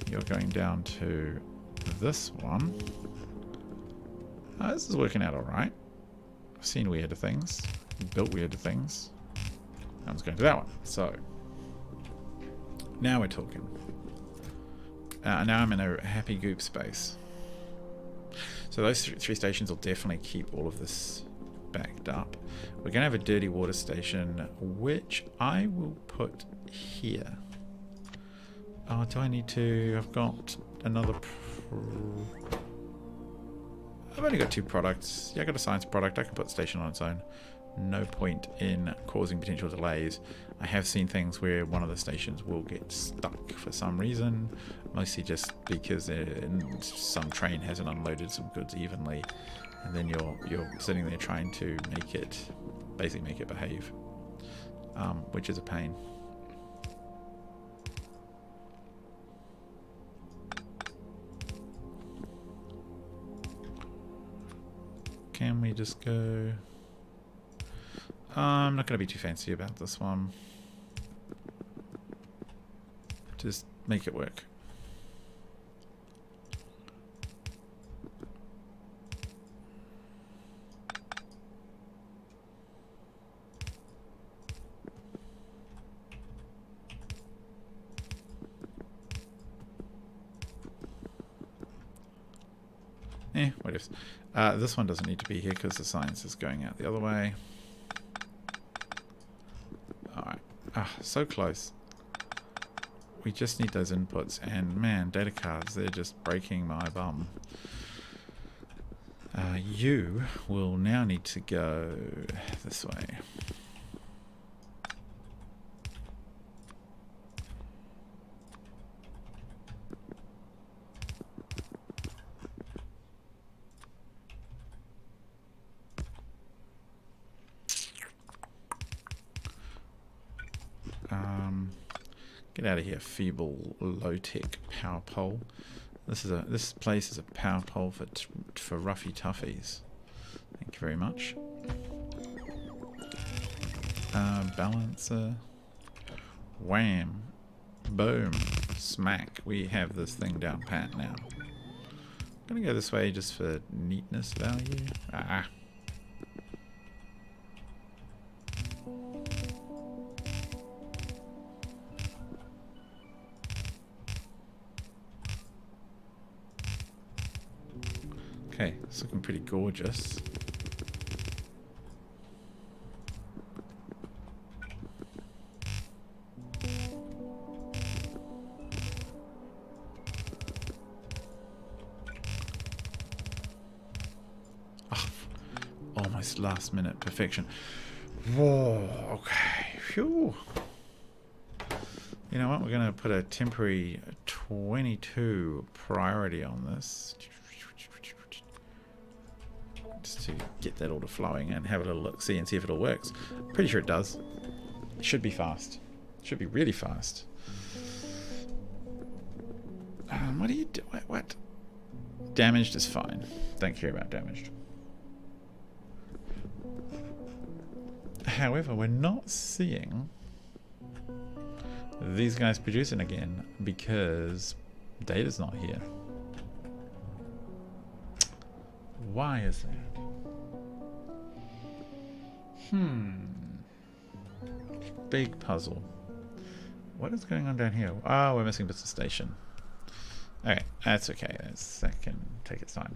You're going down to this one. This is working out alright. I've seen weirder things, built weirder things. That one's going to that one. So, now we're talking. Now I'm in a happy goop space. So those three stations will definitely keep all of this backed up. We're going to have a dirty water station, which I will put here. Oh, do I need to? I've got another... I've only got 2 products. Yeah, I got a science product. I can put the station on its own. No point in causing potential delays. I have seen things where one of the stations will get stuck for some reason. Mostly just because some train hasn't unloaded some goods evenly. And then you're sitting there trying to make it... basically make it behave. Which is a pain. Can we just go... I'm not going to be too fancy about this one. Just make it work. What if this one doesn't need to be here because the science is going out the other way. Alright. So close. We just need those inputs, and man, data cards, they're just breaking my bum. You will now need to go this way. Get out of here, feeble, low-tech power pole. This place is a power pole for roughy toughies. Thank you very much. Balancer. Wham. Boom. Smack. We have this thing down pat now. I'm gonna go this way just for neatness value. Okay, it's looking pretty gorgeous. Oh, almost last minute perfection. Whoa, okay. Phew. You know what? We're going to put a temporary 22 priority on this. Just to get that order flowing and have a little look, see and see if it all works. Pretty sure it does. It should be fast. It should be really fast. What do you do? What? Damaged is fine. Don't care about damaged. However, we're not seeing these guys producing again because data's not here. Why is that? Big puzzle. What is going on down here? Oh, we're missing bits of station. Okay, that's okay. That can take its time.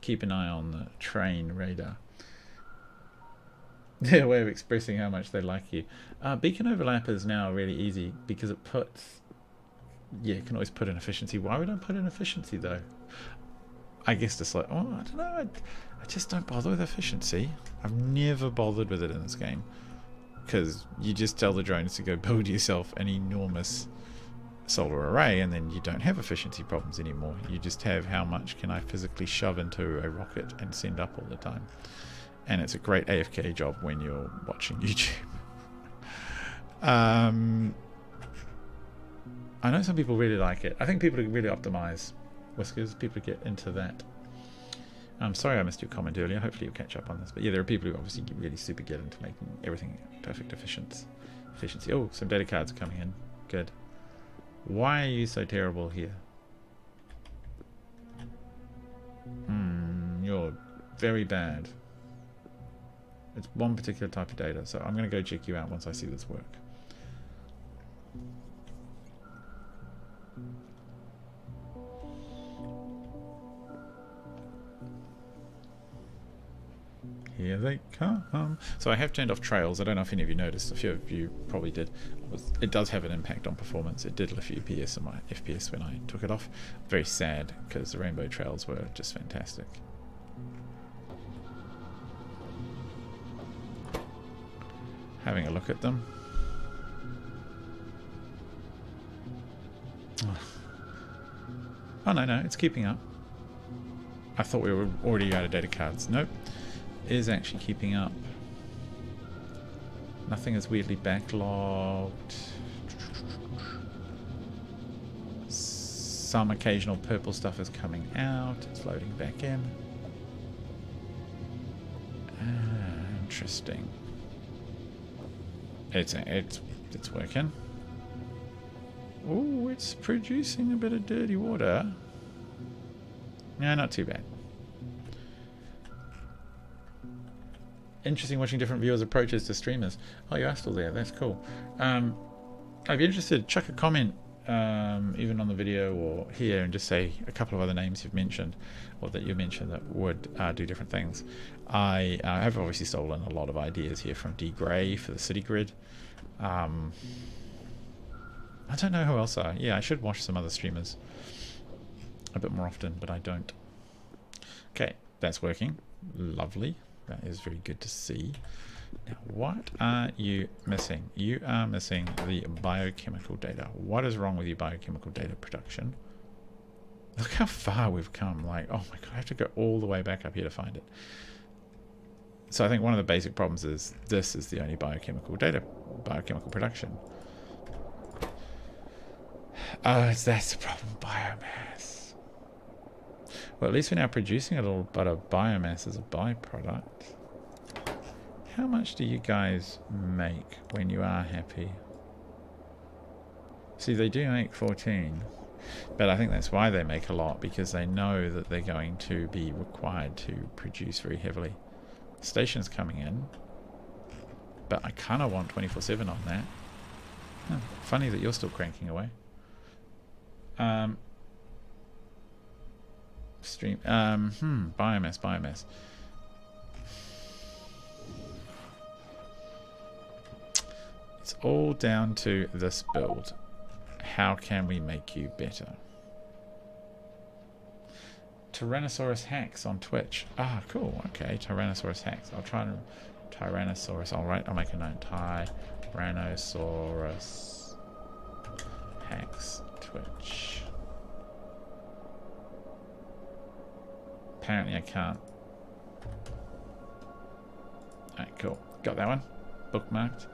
Keep an eye on the train radar. Their way of expressing how much they like you. Beacon overlap is now really easy because it puts... Yeah, you can always put in efficiency. Why would I put in efficiency though? I guess just like, oh, I don't know. I just don't bother with efficiency. I've never bothered with it in this game. Because you just tell the drones to go build yourself an enormous solar array and then you don't have efficiency problems anymore. You just have how much can I physically shove into a rocket and send up all the time. And it's a great AFK job when you're watching YouTube. I know some people really like it. I think people really optimize Whiskers. People get into that. I'm sorry I missed your comment earlier. Hopefully you'll catch up on this. But yeah, there are people who obviously really super get into making everything perfect efficiency. Oh, some data cards are coming in. Good. Why are you so terrible here? You're very bad. It's one particular type of data, so I'm going to go check you out once I see this work. Here they come. So I have turned off trails. I don't know if any of you noticed. A few of you probably did. It does have an impact on performance. It did a few FPS in my FPS when I took it off. Very sad because the rainbow trails were just fantastic. Having a look at them. Oh no, it's keeping up. I thought we were already out of data cards. Nope. It is actually keeping up. Nothing is weirdly backlogged. Some occasional purple stuff is coming out. It's loading back in. Interesting. It's working. Oh, it's producing a bit of dirty water. No, not too bad. Interesting watching different viewers' approaches to streamers. Oh, you are still there. That's cool. I'd be interested. Chuck a comment, even on the video or here, and just say a couple of other names you've mentioned, or that you mentioned that would do different things. I have obviously stolen a lot of ideas here from D Gray for the city grid. I don't know who else are. Yeah, I should watch some other streamers a bit more often, but I don't. Okay, that's working. Lovely. That is very good to see. Now, what are you missing? You are missing the biochemical data. What is wrong with your biochemical data production? Look how far we've come. Like, oh my god, I have to go all the way back up here to find it. So I think one of the basic problems is this is the only biochemical production. Oh, that's the problem. Biomass. Well, at least we're now producing a little bit of biomass as a byproduct. How much do you guys make when you are happy? See, they do make 14. But I think that's why they make a lot, because they know that they're going to be required to produce very heavily. Station's coming in. But I kind of want 24/7 on that. Huh, funny that you're still cranking away. Biomass. It's all down to this build. How can we make you better? Tyrannosaurus hacks on Twitch. Ah, cool. Okay, Tyrannosaurus hacks. I'll try to Tyrannosaurus. Alright, I'll make a note. Tyrannosaurus hacks Twitch. Apparently I can't. Alright, cool. Got that one. Bookmarked.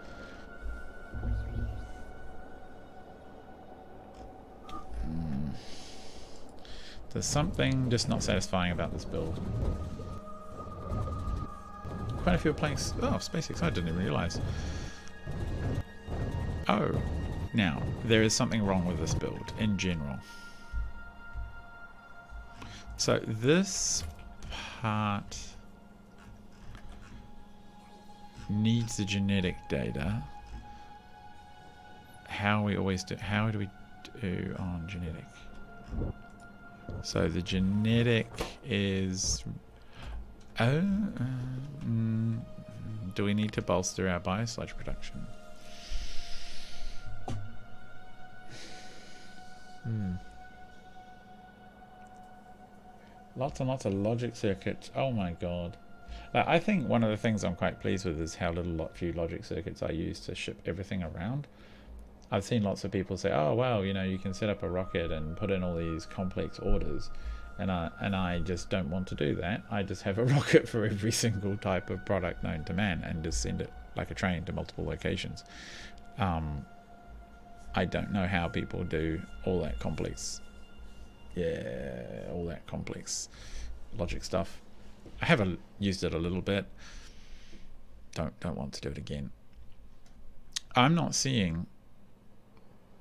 There's something just not satisfying about this build. Quite a few are playing... Oh, SpaceX. I didn't even realise. Oh. Now, there is something wrong with this build in general. So this part needs the genetic data. How do we do on genetic? So the genetic is... Oh, do we need to bolster our biosludge production? Lots and lots of logic circuits. Oh my god. I think one of the things I'm quite pleased with is how few logic circuits I use to ship everything around. I've seen lots of people say, oh wow, you know, you can set up a rocket and put in all these complex orders, and I just don't want to do that. I just have a rocket for every single type of product known to man and just send it like a train to multiple locations. I don't know how people do all that complex, all that complex logic stuff. I have used it a little bit. Don't want to do it again. I'm not seeing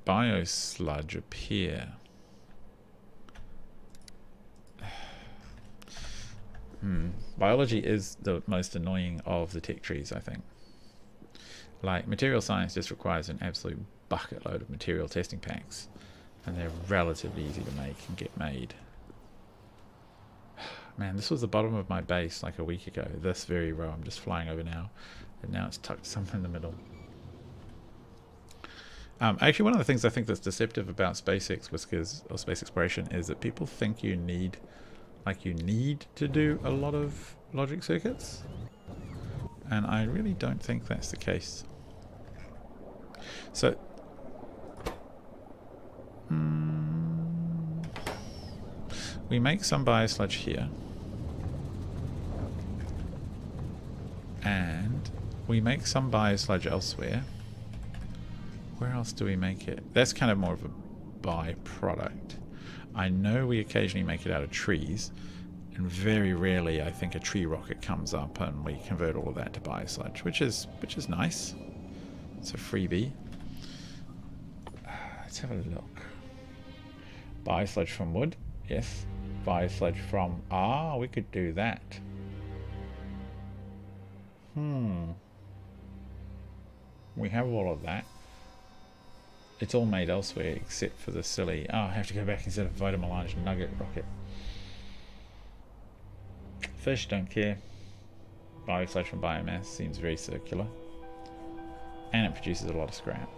biosludge appear. Biology is the most annoying of the tech trees, I think. Like, material science just requires an absolute bucket load of material testing packs, and they're relatively easy to make and get made. Man, this was the bottom of my base like a week ago. This very row I'm just flying over now, and now it's tucked somewhere in the middle. Actually, one of the things I think that's deceptive about SpaceX Whiskers or space exploration is that people think you need to do a lot of logic circuits, and I really don't think that's the case. So we make some biosludge here, and we make some biosludge elsewhere. Where else do we make it? That's kind of more of a byproduct. I know we occasionally make it out of trees, and very rarely I think a tree rocket comes up and we convert all of that to biosludge, which is nice. It's a freebie. Let's have a look. Biosludge from wood, yes. Biosludge from... we could do that. We have all of that. It's all made elsewhere except for the silly... I have to go back and set a Vitamelange nugget rocket. Fish don't care. Biosludge from biomass seems very circular. And it produces a lot of scrap.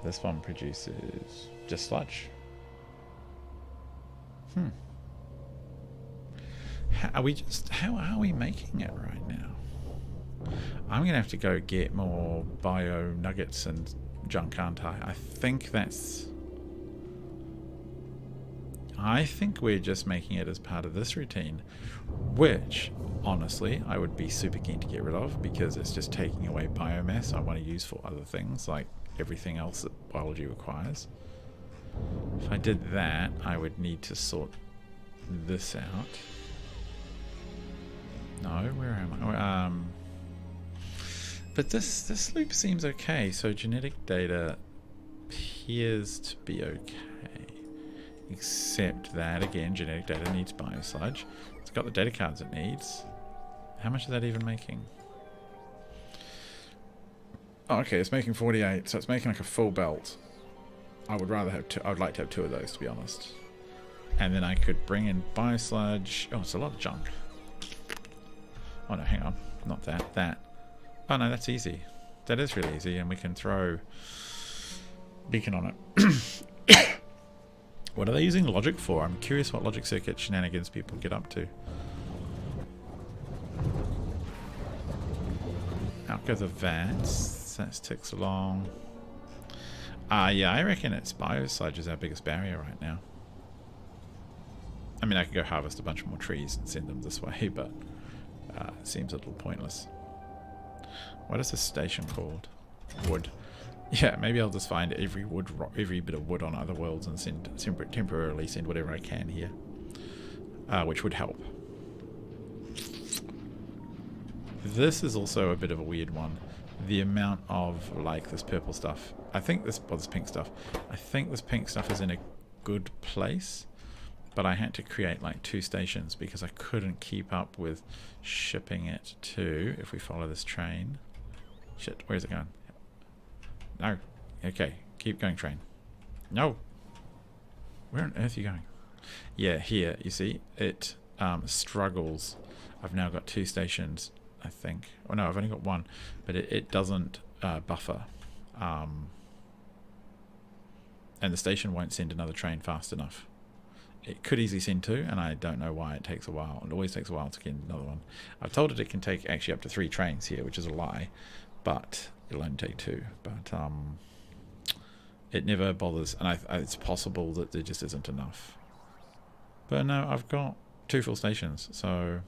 This one produces just sludge. How are we making it right now? I'm gonna have to go get more bio nuggets and junk, aren't I? I think we're just making it as part of this routine, which honestly I would be super keen to get rid of, because it's just taking away biomass I want to use for other things, like everything else that biology requires. If I did that, I would need to sort this out. No, where am I? But this loop seems okay. So genetic data appears to be okay, except that again, genetic data needs biosludge. It's got the data cards it needs. How much is that even making? Oh, okay, it's making 48, so it's making like a full belt. I would rather have two. I would like to have two of those, to be honest. And then I could bring in biosludge. Oh, it's a lot of junk. Oh no, hang on, not that. That. Oh no, that's easy. That is really easy, and we can throw beacon on it. What are they using logic for? I'm curious what logic circuit shenanigans people get up to. Out go the vats. That ticks along. Yeah, I reckon it's biosludge is our biggest barrier right now. I mean, I could go harvest a bunch more trees and send them this way, but it seems a little pointless. What is this station called? Wood. Yeah, maybe I'll just find every bit of wood on other worlds and temporarily send whatever I can here, which would help. This is also a bit of a weird one. The amount of like this purple stuff. I think this, well, this pink stuff. I think this pink stuff is in a good place, but I had to create like 2 stations because I couldn't keep up with shipping it to, if we follow this train, Shit, where's it going? No. Okay, keep going, train. No. Where on earth are you going? Yeah, here, you see, it struggles. I've now got 2 stations, I think. Oh no, I've only got 1, but it doesn't buffer. And the station won't send another train fast enough. It could easily send 2, and I don't know why it takes a while. It always takes a while to get another one. I've told it can take actually up to 3 trains here, which is a lie, but it'll only take 2. But it never bothers, and it's possible that there just isn't enough. But no, I've got 2 full stations, so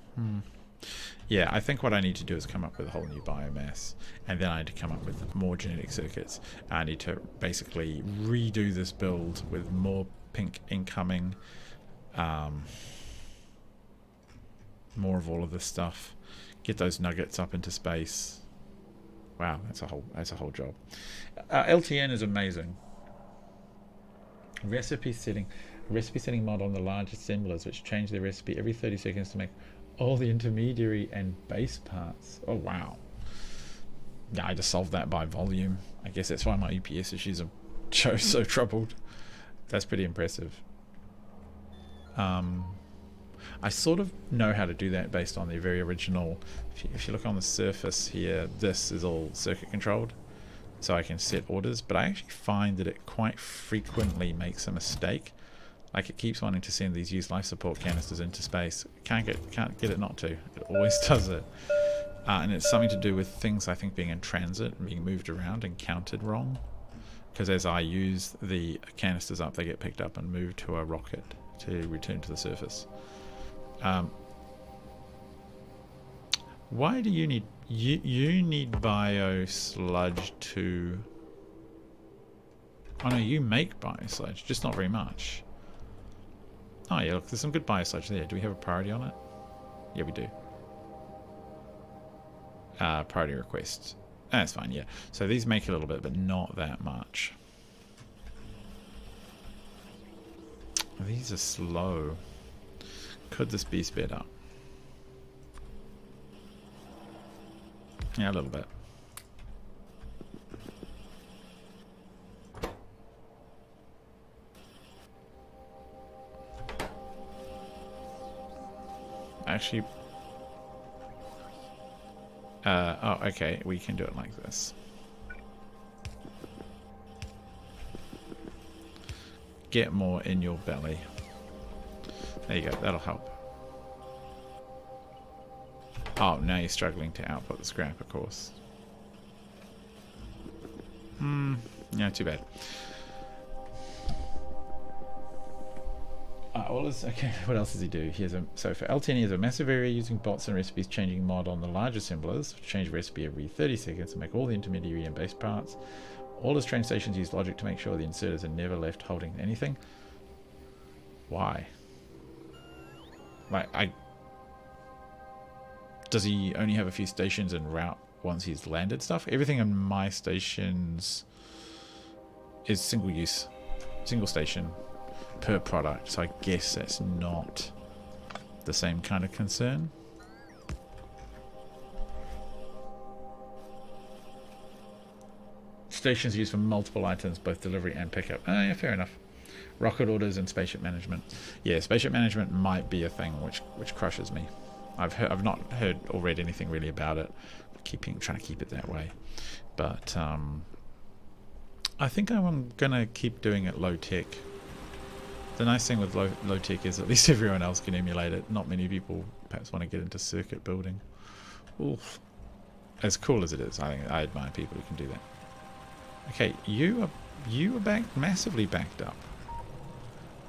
yeah, I think what I need to do is come up with a whole new biomass, and then I need to come up with more genetic circuits. I need to basically redo this build with more pink incoming, more of all of this stuff, get those nuggets up into space. Wow, that's a whole job. LTN is amazing. Recipe setting mod on the large assemblers, which change their recipe every 30 seconds to make all the intermediary and base parts. Oh wow. Yeah, I just solved that by volume. I guess that's why my UPS issues are so troubled. That's pretty impressive. I sort of know how to do that based on the very original. If you look on the surface here, this is all circuit controlled, so I can set orders, but I actually find that it quite frequently makes a mistake. Like, it keeps wanting to send these used life support canisters into space. Can't get it not to. It always does it. And it's something to do with things, I think, being in transit and being moved around and counted wrong. Because as I use the canisters up, they get picked up and moved to a rocket to return to the surface. Why do you need... You need bio sludge to... Oh no, you make bio sludge, just not very much. Oh yeah, look, there's some good bio sludge there. Do we have a priority on it? Yeah, we do. Priority requests. That's fine, yeah. So these make a little bit, but not that much. These are slow. Could this be sped up? Yeah, a little bit. Actually, oh, okay, we can do it like this. Get more in your belly. There you go, that'll help. Oh, now you're struggling to output the scrap, of course. Yeah, too bad. Okay, what else does he do? So for LTN, he has a massive area using bots and recipes changing mod on the large assemblers, change recipe every 30 seconds to make all the intermediary and base parts. All his train stations use logic to make sure the inserters are never left holding anything. Why? Like, does he only have a few stations en route once he's landed stuff? Everything in my stations is single use, single station per product, so I guess that's not the same kind of concern. Stations used for multiple items, both delivery and pickup. Oh yeah, fair enough. Rocket orders and spaceship management. Yeah, spaceship management might be a thing which crushes me. I've not heard or read anything really about it. Trying to keep it that way, but I think I'm gonna keep doing it low tech. The nice thing with low tech is at least everyone else can emulate it. Not many people perhaps want to get into circuit building. Oof. As cool as it is, I think I admire people who can do that. Okay, you are massively backed up.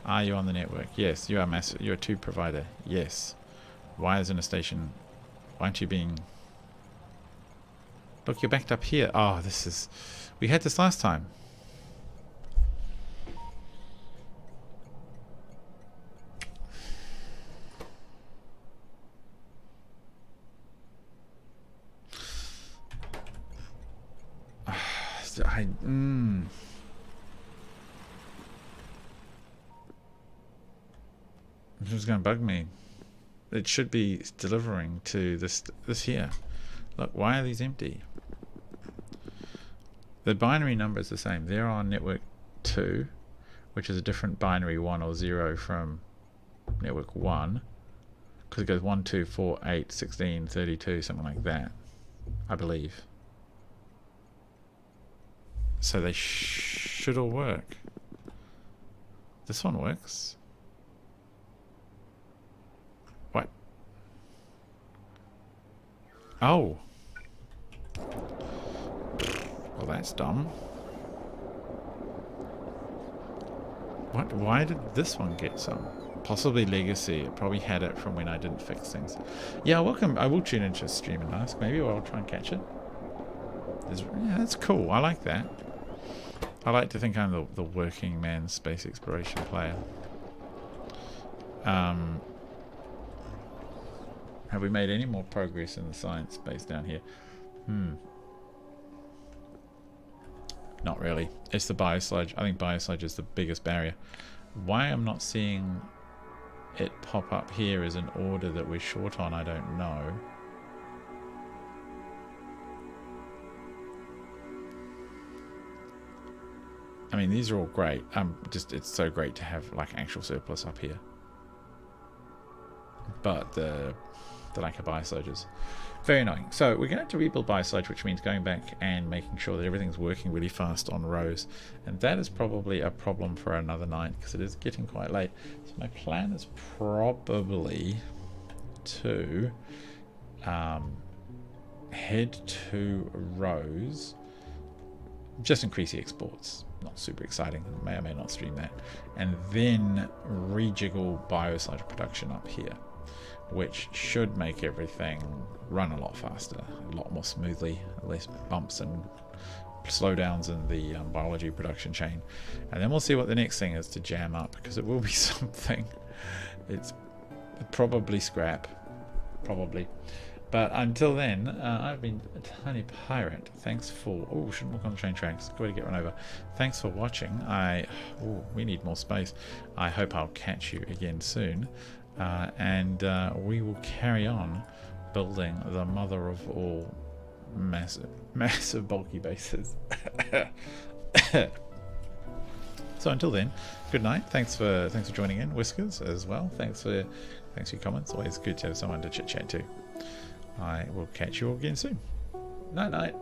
Are you on the network? Yes, you are massive. You're a tube provider. Yes. Why isn't a station? Why aren't you being... Look, you're backed up here. Oh, this is... We had this last time. This is going to bug me. It should be delivering to this here. Look, why are these empty? The binary number is the same. They're on network 2, which is a different binary 1 or 0 from network 1, because it goes 1, 2, 4, 8, 16, 32, something like that, I believe. So they should all work. This one works. What? Oh. Well, that's dumb. What? Why did this one get some? Possibly legacy. It probably had it from when I didn't fix things. Yeah, welcome. I will tune into a stream and ask. Maybe, or I'll try and catch it. Yeah, that's cool. I like that. I like to think I'm the working man space exploration player. Have we made any more progress in the science space down here? Not really. It's the biosludge. I think biosludge is the biggest barrier. Why I'm not seeing it pop up here as an order that we're short on, I don't know. I mean, these are all great. It's so great to have like actual surplus up here. But the lack of biosludges, very annoying. So we're going to rebuild biosludge, which means going back and making sure that everything's working really fast on rows, and that is probably a problem for another night because it is getting quite late. So my plan is probably to head to rows, just increase the exports. Not super exciting, may or may not stream that, and then rejiggle biosludge production up here, which should make everything run a lot faster, a lot more smoothly, less bumps and slowdowns in the biology production chain. And then we'll see what the next thing is to jam up, because it will be something. It's probably scrap, probably. But until then, I've been a tiny pirate. Thanks for... Oh, shouldn't look on the train tracks. Go to get run over. Thanks for watching. We need more space. I hope I'll catch you again soon. And we will carry on building the mother of all massive bulky bases. So until then, good night. Thanks for joining in, Whiskers, as well. Thanks for your comments. Always good to have someone to chit chat to. I will catch you all again soon. Night night.